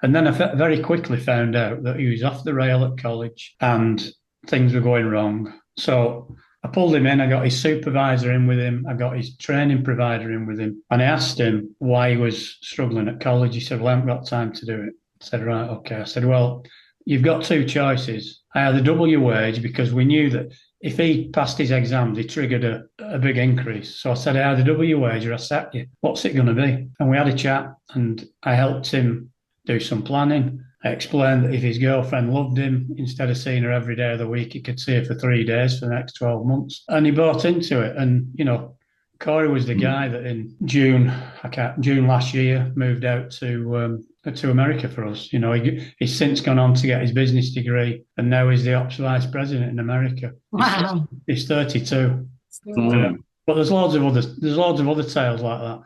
S2: And then I very quickly found out that he was off the rail at college and things were going wrong. So I pulled him in. I got his supervisor in with him. I got his training provider in with him. And I asked him why he was struggling at college. He said, well, I haven't got time to do it. I said, right, okay. I said, well, you've got two choices. I either double your wage, because we knew that if he passed his exams, he triggered a big increase. So I said, I either double your wage or I sack you. What's it going to be? And we had a chat, and I helped him do some planning. I explained that if his girlfriend loved him, instead of seeing her every day of the week, he could see her for 3 days for the next 12 months. And he bought into it. And, Corey was the guy that in June last year moved out to America for us. He's since gone on to get his business degree, and now he's the ops vice president in America.
S3: Wow.
S2: He's 32. But there's loads of other tales like that.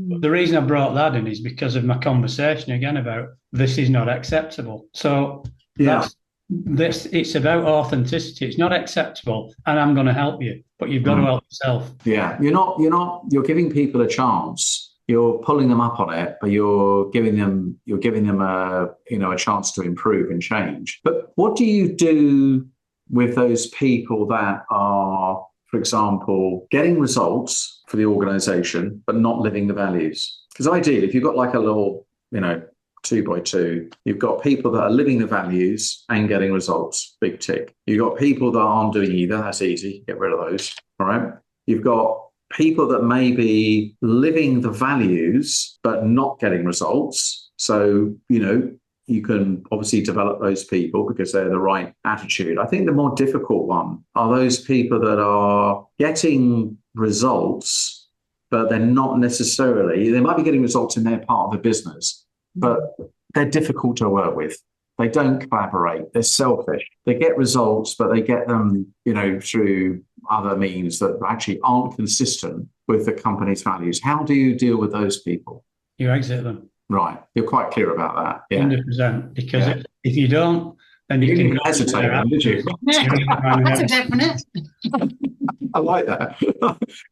S2: But the reason I brought that in is because of my conversation again about this is not acceptable. So it's about authenticity. It's not acceptable, and I'm going to help you, but you've got to help yourself.
S1: Yeah, you're giving people a chance. You're pulling them up on it, but you're giving them a chance to improve and change. But what do you do with those people that are, for example, getting results for the organization, but not living the values? Because ideally, if you've got like a little, 2x2, you've got people that are living the values and getting results, big tick. You've got people that aren't doing either, that's easy, get rid of those, all right? You've got people that may be living the values, but not getting results. So, you can obviously develop those people because they're the right attitude. I think the more difficult one are those people that are getting results, but they're not necessarily, they might be getting results in their part of the business, but they're difficult to work with. They don't collaborate. They're selfish. They get results, but they get them, through other means that actually aren't consistent with the company's values. How do you deal with those people?
S2: You exit them.
S1: Right. You're quite clear about that. Yeah.
S2: 100%. Because if you don't, then you
S1: didn't even hesitate then, did you?
S3: That's a definite.
S1: I like that.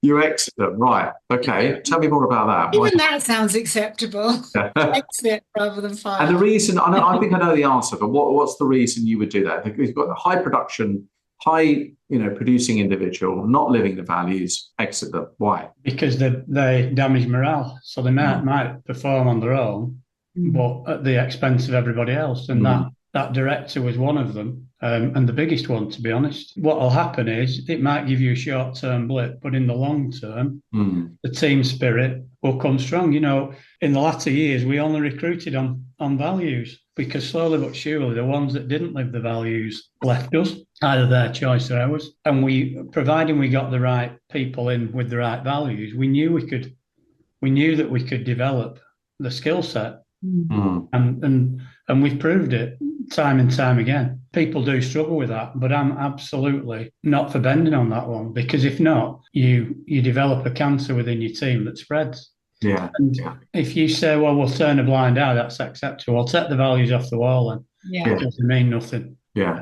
S1: You exit them. Right. Okay. Tell me more about that.
S3: Even that sounds acceptable. Exit rather than fire.
S1: And the reason, I think I know the answer, but what's the reason you would do that? Because you've got a high production, producing individual, not living the values, exit them. Why?
S2: Because they damage morale. So they might perform on their own, but at the expense of everybody else. And that director was one of them, and the biggest one, to be honest. What will happen is it might give you a short-term blip, but in the long term, the team spirit will come strong. In the latter years, we only recruited on values, because slowly but surely the ones that didn't live the values left us, either their choice or ours. And providing we got the right people in with the right values, we knew that we could develop the skill set. And we've proved it time and time again. People do struggle with that, but I'm absolutely not for bending on that one, because if not, you develop a cancer within your team that spreads.
S1: Yeah.
S2: And if you say, well, we'll turn a blind eye, that's acceptable. I'll take the values off the wall, and it doesn't mean nothing.
S1: Yeah.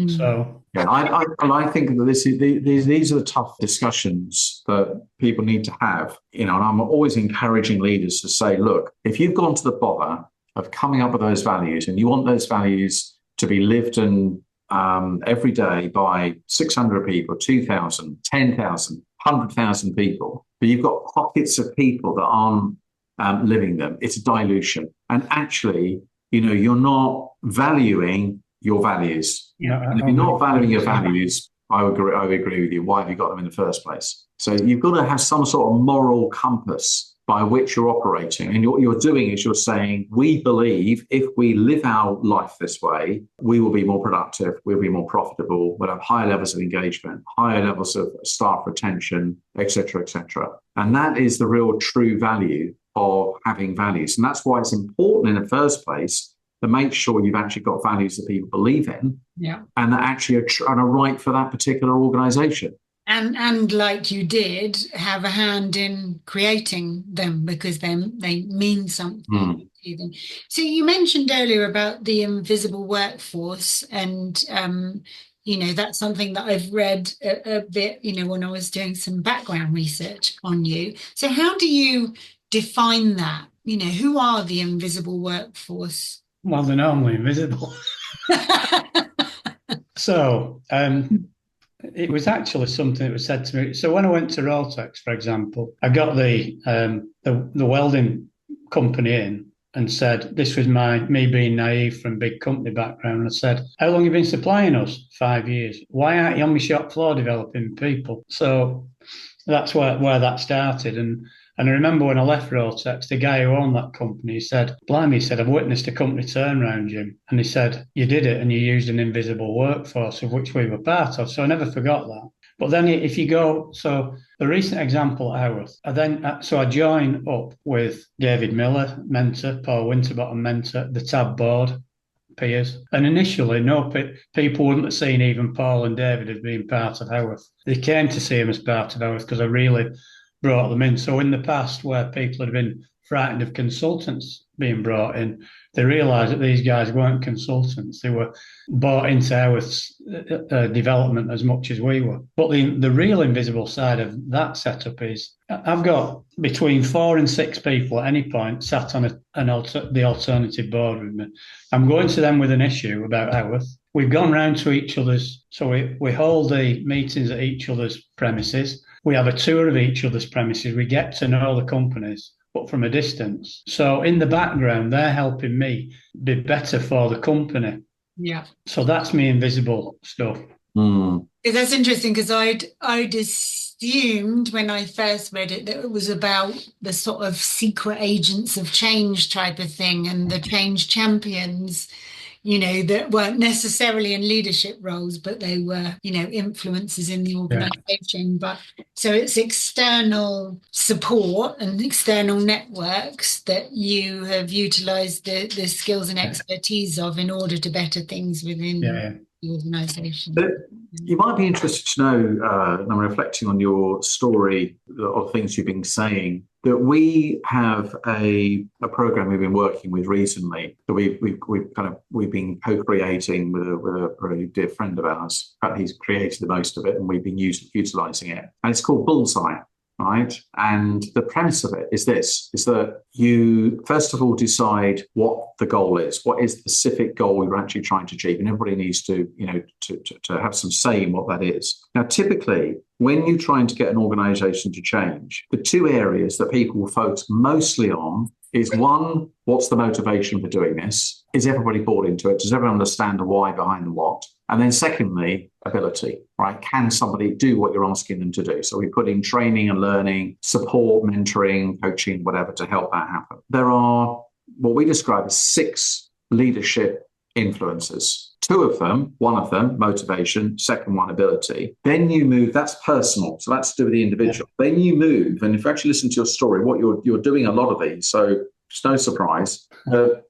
S2: So
S1: I think that these are the tough discussions that people need to have. And I'm always encouraging leaders to say, look, if you've gone to the bother of coming up with those values, and you want those values to be lived in every day by 600 people, 2,000, 10,000, 100,000 people, but you've got pockets of people that aren't living them, it's a dilution. And actually, you're not valuing your values. And if you're not valuing your values, I would agree with you. Why have you got them in the first place? So you've got to have some sort of moral compass by which you're operating. And what you're doing is you're saying, we believe if we live our life this way, we will be more productive, we'll be more profitable, we'll have higher levels of engagement, higher levels of staff retention, et cetera, et cetera. And that is the real true value of having values. And that's why it's important in the first place to make sure you've actually got values that people believe in, and that actually are right for that particular organization.
S3: And like you did, have a hand in creating them, because they mean something. you then. So you mentioned earlier about the invisible workforce, and that's something that I've read a bit, when I was doing some background research on you. So how do you define that? Who are the invisible workforce?
S2: Well, they're normally invisible. So it was actually something that was said to me. So when I went to Rotex, for example, I got the welding company in and said, this was me being naive from big company background. I said, how long have you been supplying us? 5 years. Why aren't you on my shop floor developing people? So that's where that started. And I remember when I left Rotex, the guy who owned that company, he said, blimey, he said, I've witnessed a company turnaround, Jim. And he said, you did it and you used an invisible workforce of which we were part of. So I never forgot that. But then if you go, so the recent example at Howorth, I joined up with David Miller, mentor, Paul Winterbottom, mentor, the TAB board, peers. And initially, people wouldn't have seen even Paul and David as being part of Howorth. They came to see him as part of Howorth because I really brought them in. So in the past, where people had been frightened of consultants being brought in, they realised that these guys weren't consultants. They were bought into Howorth's development as much as we were. But the real invisible side of that setup is I've got between 4 and 6 people at any point sat on the alternative board with me. I'm going to them with an issue about Howorth. We've gone round to each other's, so we hold the meetings at each other's premises. We have a tour of each other's premises. We get to know the companies, but from a distance. So in the background, they're helping me be better for the company.
S3: Yeah.
S2: So that's me invisible stuff.
S3: That's interesting because I'd assumed when I first read it that it was about the sort of secret agents of change type of thing and the change champions, that weren't necessarily in leadership roles, but they were, influences in the organization. But so it's external support and external networks that you have utilized the skills and expertise of in order to better things within the organization.
S1: But you might be interested to know, and I'm reflecting on your story of things you've been saying, that we have a program we've been working with recently that we've been co-creating with a very dear friend of ours. In fact, he's created the most of it, and we've been utilizing it. And it's called Bullseye, right? And the premise of it is that you first of all decide what the goal is. What is the specific goal you're actually trying to achieve? And everybody needs to have some say in what that is. Now, typically, when you're trying to get an organization to change, the 2 areas that people will focus mostly on is, one, what's the motivation for doing this? Is everybody bought into it? Does everyone understand the why behind the what? And then secondly, ability, right? Can somebody do what you're asking them to do? So we put in training and learning, support, mentoring, coaching, whatever, to help that happen. There are what we describe as 6 leadership influences. 2 of them, one of them, motivation, second one, ability. Then you move, that's personal. So that's to do with the individual. Then you move, and if you actually listen to your story, what you're doing a lot of these, so it's no surprise. The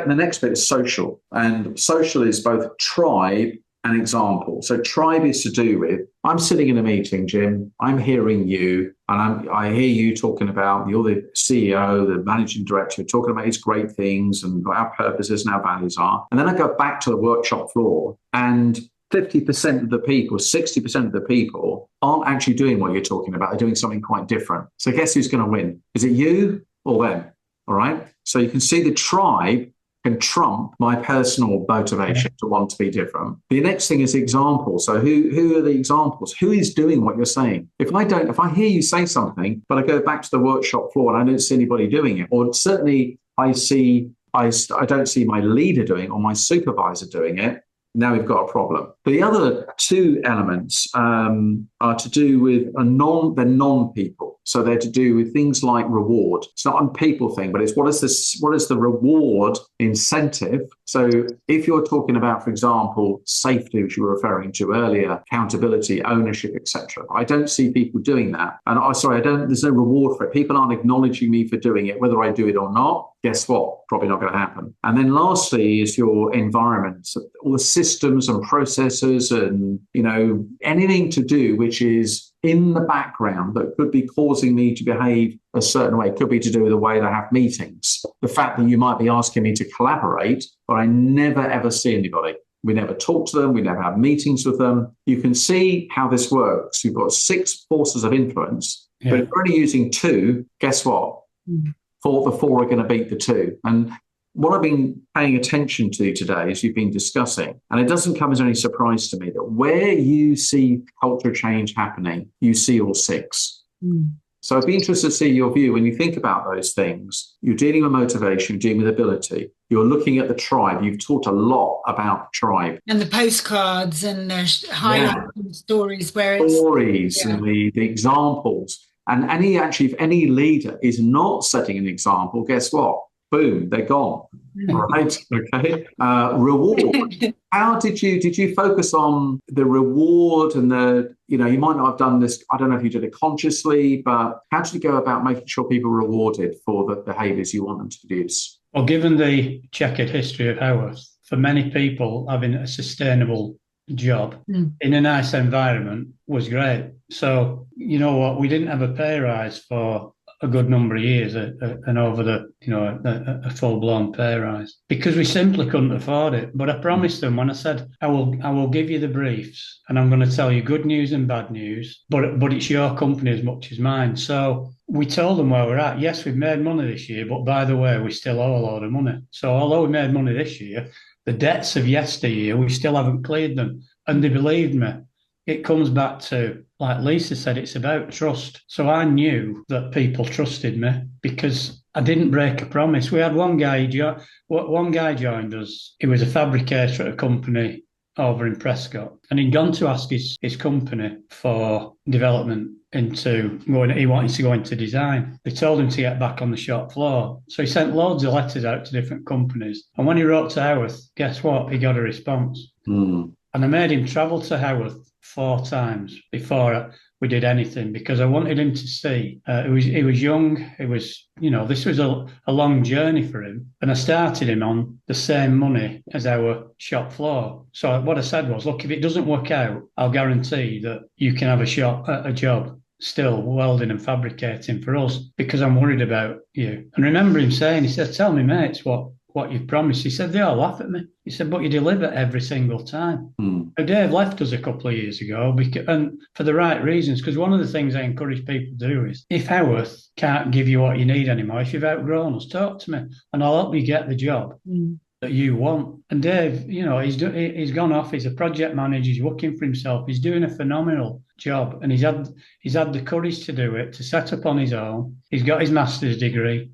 S1: next bit is social. And social is both tribe and example. So tribe is to do with, I'm sitting in a meeting, Jim, I'm hearing you, and I hear you talking about, you're the CEO, the managing director, talking about these great things and what our purposes and our values are. And then I go back to the workshop floor, and 50% of the people, 60% of the people aren't actually doing what you're talking about. They're doing something quite different. So guess who's going to win? Is it you or them? All right. So you can see the tribe can trump my personal motivation to want to be different. The next thing is example. So who are the examples? Who is doing what you're saying? If I hear you say something, but I go back to the workshop floor and I don't see anybody doing it, or certainly I don't see my leader doing it or my supervisor doing it, now we've got a problem. The other 2 elements are to do with they're non-people. So they're to do with things like reward. It's not a people thing, but it's what is the reward incentive? So if you're talking about, for example, safety, which you were referring to earlier, accountability, ownership, etc. I don't see people doing that. And there's no reward for it. People aren't acknowledging me for doing it, whether I do it or not. Guess what? Probably not going to happen. And then lastly is your environment, so all the systems and processes and, anything to do which is in the background that could be causing me to behave a certain way. It could be to do with the way that I have meetings. The fact that you might be asking me to collaborate, but I never ever see anybody. We never talk to them. We never have meetings with them. You can see how this works. You've got 6 forces of influence, but if you're only using 2, guess what? The 4 are going to beat the 2. And what I've been paying attention to today, as you've been discussing, and it doesn't come as any surprise to me, that where you see culture change happening, you see all 6. So I'd be interested to see your view when you think about those things. You're dealing with motivation, you're dealing with ability. You're looking at the tribe. You've talked a lot about tribe.
S3: And the postcards and the highlighting stories where it's...
S1: Stories and the examples. And if any leader is not setting an example, guess what? Boom, they're gone. Right? Okay. Reward. How did you focus on the reward and you might not have done this, I don't know if you did it consciously, but how did you go about making sure people are rewarded for the behaviours you want them to produce?
S2: Well, given the checkered history of Howorth, for many people, having a sustainable job in a nice environment was great. So, you know what, we didn't have a pay rise for a good number of years, and over a full-blown pay rise, because we simply couldn't afford it. But I promised them when I said, I will give you the briefs and I'm going to tell you good news and bad news, but it's your company as much as mine. So we told them where we're at. Yes, we've made money this year, but by the way, we still owe a load of money. So although we made money this year, the debts of yesteryear, we still haven't cleared them. And they believed me. It comes back to, like Lisa said, it's about trust. So I knew that people trusted me because I didn't break a promise. We had one guy joined us. He was a fabricator at a company over in Prescott, and he'd gone to ask his company for development he wanted to go into design. They told him to get back on the shop floor. So he sent loads of letters out to different companies. And when he wrote to Howorth, guess what? He got a response. And I made him travel to Howorth 4 times before we did anything, because I wanted him to see. He was young. This was a long journey for him. And I started him on the same money as our shop floor. So what I said was, look, if it doesn't work out, I'll guarantee that you can have a job still welding and fabricating for us, because I'm worried about you. And remember him saying, he said, tell me, mates, what you've promised. He said, they all laugh at me. He said, but you deliver every single time. Now, Dave left us a couple of years ago, and for the right reasons, because one of the things I encourage people to do is, if Howorth can't give you what you need anymore, if you've outgrown us, talk to me and I'll help you get the job that you want. And Dave, he's gone off. He's a project manager. He's working for himself. He's doing a phenomenal job, and he's had the courage to do it, to set up on his own. He's got his master's degree,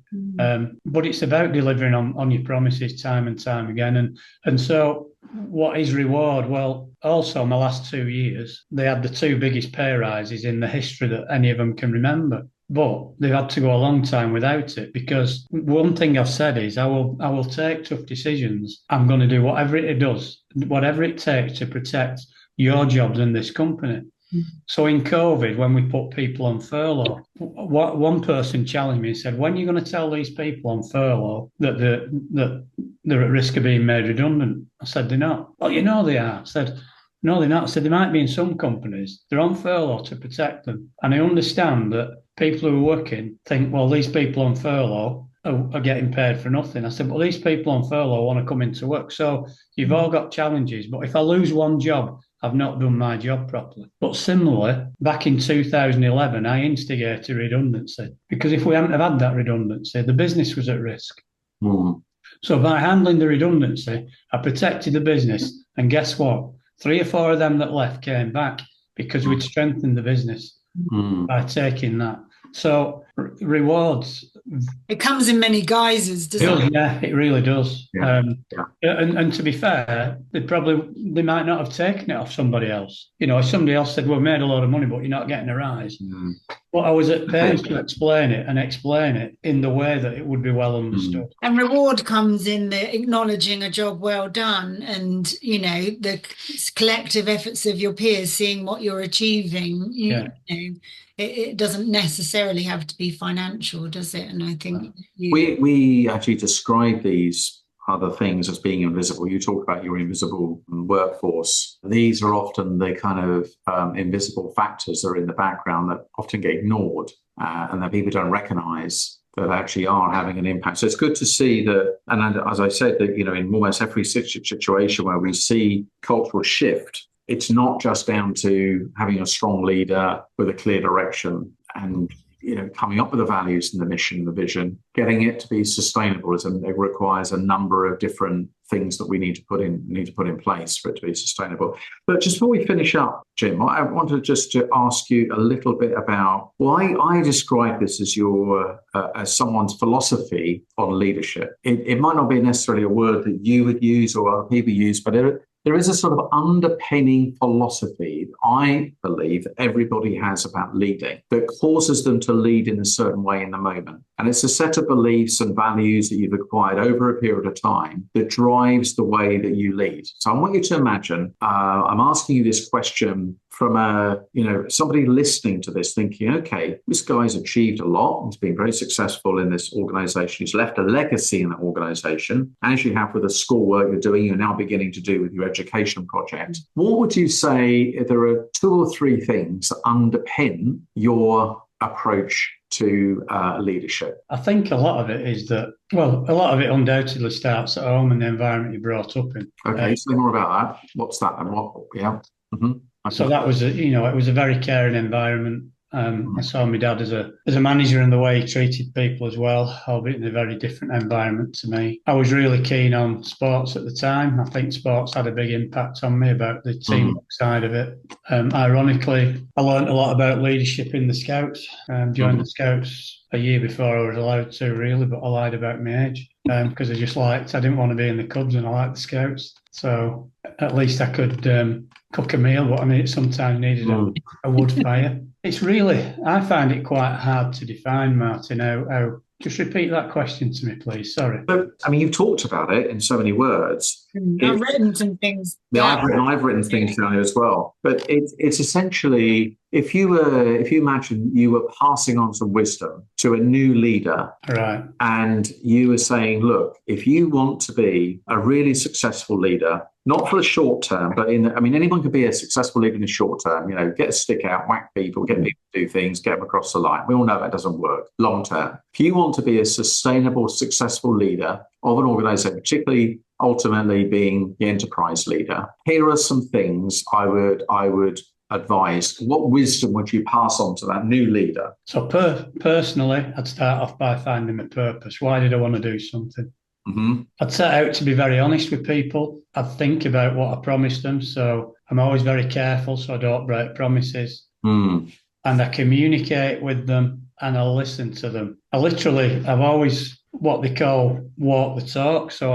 S2: but it's about delivering on your promises time and time again. And so what is reward? Well, also my last 2 years, they had the 2 biggest pay rises in the history that any of them can remember. But they've had to go a long time without it, because one thing I've said is I will take tough decisions. I'm going to do whatever it takes to protect your jobs in this company. So in COVID, when we put people on furlough, one person challenged me and said, when are you going to tell these people on furlough that they're at risk of being made redundant? I said, they're not. Well, they are. I said, no, they're not. I said, they might be in some companies. They're on furlough to protect them. And I understand that people who are working think, well, these people on furlough are getting paid for nothing. I said, well, these people on furlough want to come into work. So you've all got challenges. But if I lose one job, I've not done my job properly. But similarly, back in 2011, I instigated redundancy, because if we hadn't have had that redundancy, the business was at risk. So by handling the redundancy, I protected the business. And guess what? 3 or 4 of them that left came back, because we'd strengthened the business by taking that. So rewards.
S3: It comes in many guises, doesn't it?
S2: Yeah, it really does.
S1: Yeah.
S2: And to be fair, they might not have taken it off somebody else. If somebody else said, well, we made a lot of money, but you're not getting a rise. But I was at pains to explain it in the way that it would be well understood.
S3: And reward comes in the acknowledging a job well done, and the collective efforts of your peers, seeing what you're achieving. It doesn't necessarily have to be financial, does it? And I think
S1: we actually describe these other things as being invisible. You talk about your invisible workforce. These are often the kind of invisible factors that are in the background that often get ignored and that people don't recognize that actually are having an impact. So it's good to see that, and as I said, that, you know, in almost every situation where we see cultural shift, it's not just down to having a strong leader with a clear direction and, you know, coming up with the values and the mission and the vision. Getting it to be sustainable it requires a number of different things that we need to put in place for it to be sustainable. But just before we finish up, Jim, I wanted just to ask you a little bit about why I describe this as as someone's philosophy on leadership. It might not be necessarily a word that you would use or other people use, but there is a sort of underpinning philosophy, I believe, that everybody has about leading that causes them to lead in a certain way in the moment. And it's a set of beliefs and values that you've acquired over a period of time that drives the way that you lead. So I want you to imagine, I'm asking you this question from somebody listening to this thinking, okay, this guy's achieved a lot. He's been very successful in this organization. He's left a legacy in that organization. As you have with the schoolwork you're doing, you're now beginning to do with your education project. What would you say if there are 2 or 3 things that underpin your approach to leadership?
S2: I think a lot of it is that, well, a lot of it undoubtedly starts at home and the environment you're brought up in.
S1: Okay, say more about that. What's that and what? Yeah. Mm-hmm.
S2: So that was, it was a very caring environment. I saw my dad as a manager and the way he treated people as well, albeit in a very different environment to me. I was really keen on sports at the time. I think sports had a big impact on me about the teamwork side of it. Ironically, I learned a lot about leadership in the Scouts. Joined the Scouts a year before I was allowed to, really, but I lied about my age because I didn't want to be in the Cubs and I liked the Scouts. So at least I could cook a meal, but it sometimes needed a wood fire. It's really, I find it quite hard to define, Martin. How just repeat that question to me, please. Sorry.
S1: But, you've talked about it in so many words.
S3: I've written some things.
S1: Yeah, I've written things down as well. But it's essentially, if you imagine you were passing on some wisdom to a new leader,
S2: right, and
S1: you were saying, look, if you want to be a really successful leader, not for the short term, but anyone can be a successful leader in the short term, get a stick out, whack people, get people to do things, get them across the line. We all know that doesn't work long term. If you want to be a sustainable, successful leader of an organization, particularly ultimately being the enterprise leader, here are some things I would advise. What wisdom would you pass on to that new leader?
S2: So personally, I'd start off by finding my purpose. Why did I want to do something?
S1: Mm-hmm.
S2: I'd set out to be very honest with people. I'd think about what I promised them. So I'm always very careful so I don't break promises.
S1: Mm.
S2: And I communicate with them and I listen to them. I've always what they call walk the talk. So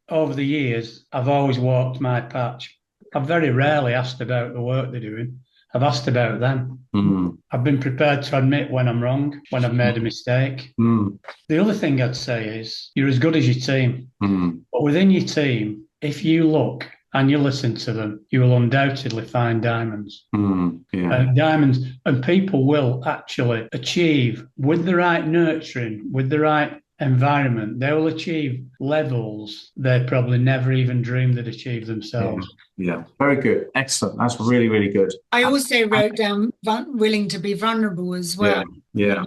S2: over the years, I've always walked my patch. I've very rarely asked about the work they're doing. I've asked about them.
S1: Mm.
S2: I've been prepared to admit when I'm wrong, when I've made a mistake.
S1: Mm.
S2: The other thing I'd say is you're as good as your team.
S1: Mm.
S2: But within your team, if you look and you listen to them, you will undoubtedly find diamonds. Diamonds, and people will actually achieve, with the right nurturing, with the right environment, they will achieve levels they probably never even dreamed they'd achieve themselves.
S1: Yeah, very good. Excellent. That's really, really good.
S3: I also wrote down willing to be vulnerable as well.
S1: Yeah.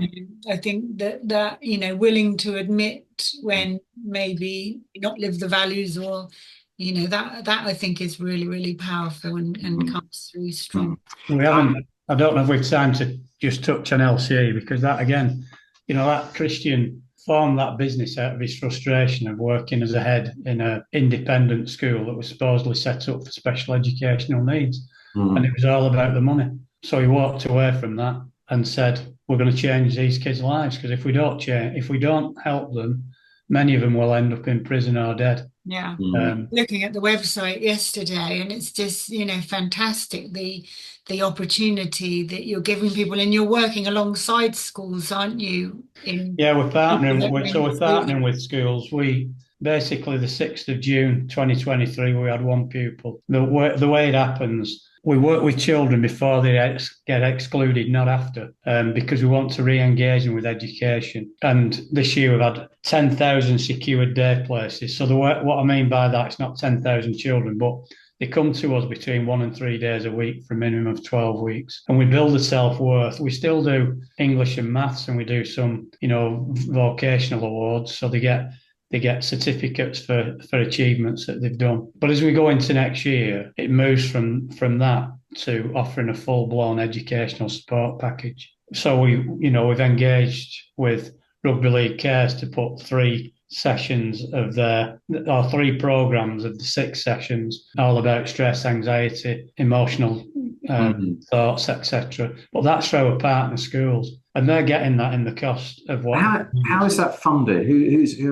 S3: I think that willing to admit when maybe not live the values or that I think is really, really powerful and comes through strong.
S2: I don't know if we've time to just touch on LCE because that again, that Christian formed that business out of his frustration of working as a head in an independent school that was supposedly set up for special educational needs. And it was all about the money. So he walked away from that and said, we're going to change these kids' lives because if we don't help them, many of them will end up in prison or dead.
S3: Yeah. Looking at the website yesterday, and it's just, fantastic, the opportunity that you're giving people, and you're working alongside schools, aren't you?
S2: We're partnering with schools. We basically the 6th of June 2023, we had one pupil. The way it happens, we work with children before they get excluded, not after, because we want to re-engage them with education. And this year we've had 10,000 secured day places. So what I mean by that, it's not 10,000 children, but they come to us between 1 and 3 days a week for a minimum of 12 weeks. And we build the self-worth. We still do English and maths, and we do some, vocational awards. So they get certificates for achievements that they've done. But as we go into next year, it moves from that to offering a full-blown educational support package. So we've engaged with Rugby League Cares to put 3 sessions of or 3 programs of the 6 sessions, all about stress, anxiety, emotional thoughts, etc. But that's for our partner schools, and they're getting that in the cost of what.
S1: How is that funded?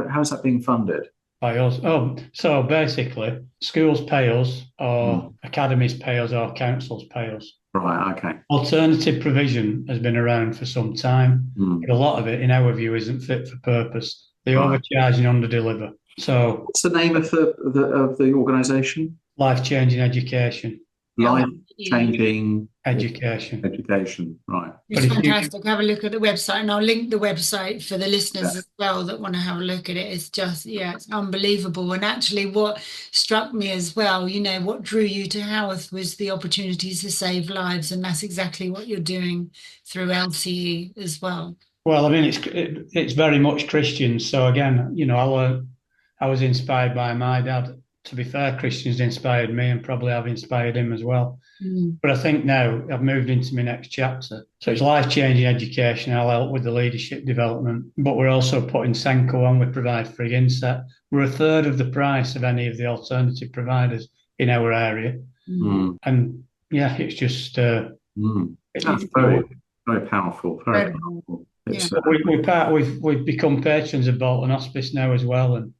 S1: How is that being funded?
S2: By us. Oh, so basically, schools pay us, or academies pay us, or councils pay us.
S1: Right. Okay.
S2: Alternative provision has been around for some time, but a lot of it, in our view, isn't fit for purpose. They overcharge and underdeliver. So,
S1: what's the name of the organisation?
S2: Life-changing education.
S1: Life-changing
S2: education.
S1: Education, right.
S3: It's fantastic. Have a look at the website, and I'll link the website for the listeners as well that want to have a look at it. It's just, it's unbelievable. And actually what struck me as well, what drew you to Howorth was the opportunities to save lives, and that's exactly what you're doing through LCE as well.
S2: Well, I mean, it's very much Christian. So again, I was inspired by my dad. To be fair, Christians inspired me, and probably I've inspired him as well. But I think now I've moved into my next chapter. So it's life-changing education. I'll help with the leadership development, but we're also putting Senko on. We provide free inset. We're a third of the price of any of the alternative providers in our area. And it's just
S1: that's very, very powerful. Very powerful.
S2: We've become patrons of Bolton Hospice now as well, and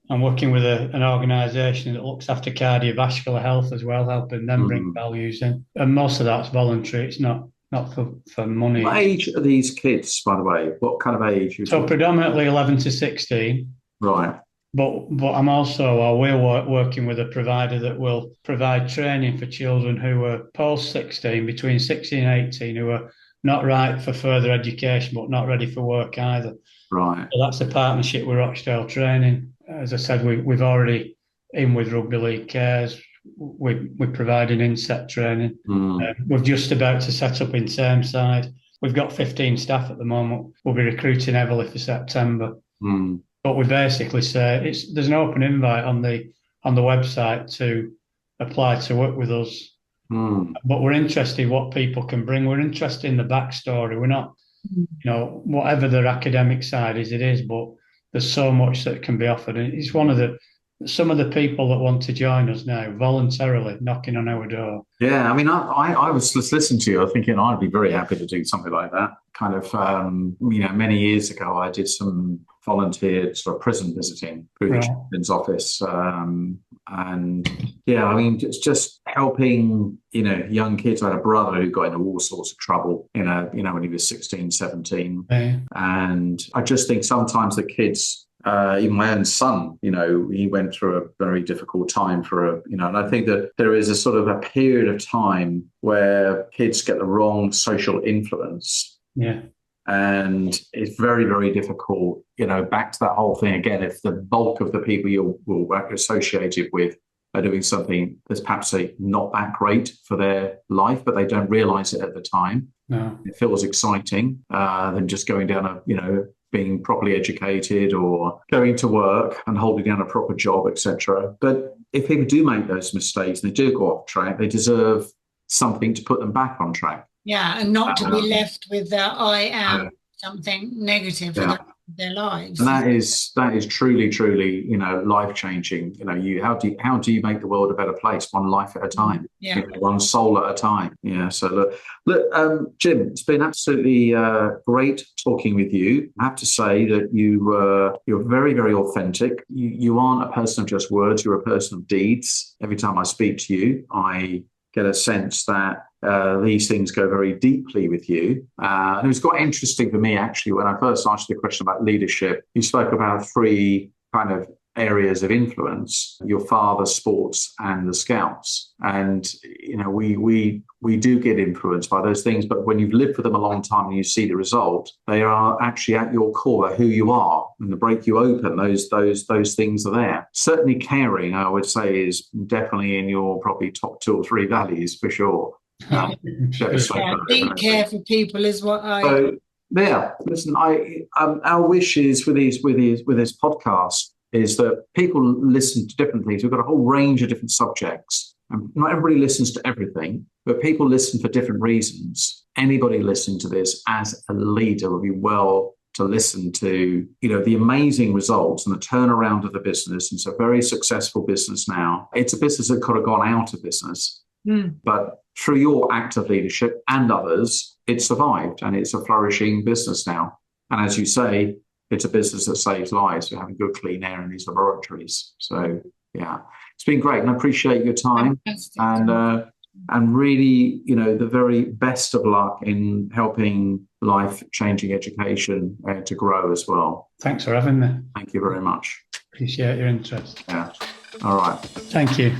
S2: I'm working with an organisation that looks after cardiovascular health as well, helping them bring values in. And most of that's voluntary. It's not for money.
S1: What age are these kids, by the way? What kind of age?
S2: So predominantly 11 to 16.
S1: Right.
S2: But we're working with a provider that will provide training for children who are post 16, between 16 and 18, who are not right for further education, but not ready for work either.
S1: Right.
S2: So that's a partnership with Rochdale Training. As I said, we've already in with Rugby League Cares. We're providing inset training. We're just about to set up in Tameside. We've got 15 staff at the moment. We'll be recruiting heavily for September. But we basically say there's an open invite on the website to apply to work with us. But we're interested in what people can bring. We're interested in the backstory. We're not, whatever their academic side is, it is, but there's so much that can be offered. And it's some of the people that want to join us now voluntarily knocking on our door.
S1: Yeah, I mean, I was just listening to you. I was thinking I'd be very happy to do something like that. Kind of, many years ago, I did some volunteered sort of prison visiting through the chaplain's office. It's just helping, young kids. I had a brother who got into all sorts of trouble, when he was 16, 17.
S2: Yeah.
S1: And I just think sometimes the kids, even my own son, he went through a very difficult time and I think that there is a sort of a period of time where kids get the wrong social influence.
S2: Yeah.
S1: And it's very, very difficult, back to that whole thing again, if the bulk of the people you're associated with are doing something that's perhaps not that great for their life, but they don't realise it at the time.
S2: No.
S1: It feels exciting than just going down being properly educated or going to work and holding down a proper job, etc. But if people do make those mistakes and they do go off track, they deserve something to put them back on track.
S3: Yeah, and not to be left with I am something negative for their lives.
S1: And that is truly, truly, life-changing. How do you make the world a better place? One life at a time.
S3: Yeah.
S1: One soul at a time. Yeah. So look, Jim, it's been absolutely great talking with you. I have to say that you're very, very authentic. You aren't a person of just words. You're a person of deeds. Every time I speak to you, I get a sense that these things go very deeply with you. And it was quite interesting for me, actually, when I first asked you the question about leadership. You spoke about 3 kind of areas of influence, your father, sports, and the Scouts. And, we do get influenced by those things, but when you've lived with them a long time and you see the result, they are actually at your core, who you are. And to break you open, those things are there. Certainly caring, I would say, is definitely in your probably top 2 or 3 values for sure.
S3: Deep care for people is what I...
S1: So, yeah, listen, our wish is with this podcast is that people listen to different things. We've got a whole range of different subjects. And not everybody listens to everything, but people listen for different reasons. Anybody listening to this as a leader would be well to listen to, the amazing results and the turnaround of the business. It's a very successful business now. It's a business that could have gone out of business. But through your active leadership and others, it survived, and it's a flourishing business now. And as you say, it's a business that saves lives. We're having good clean air in these laboratories. So, yeah, it's been great, and I appreciate your time. Fantastic. And really, the very best of luck in helping life-changing education to grow as well.
S2: Thanks for having me.
S1: Thank you very much.
S2: Appreciate your interest.
S1: Yeah. All right.
S2: Thank you.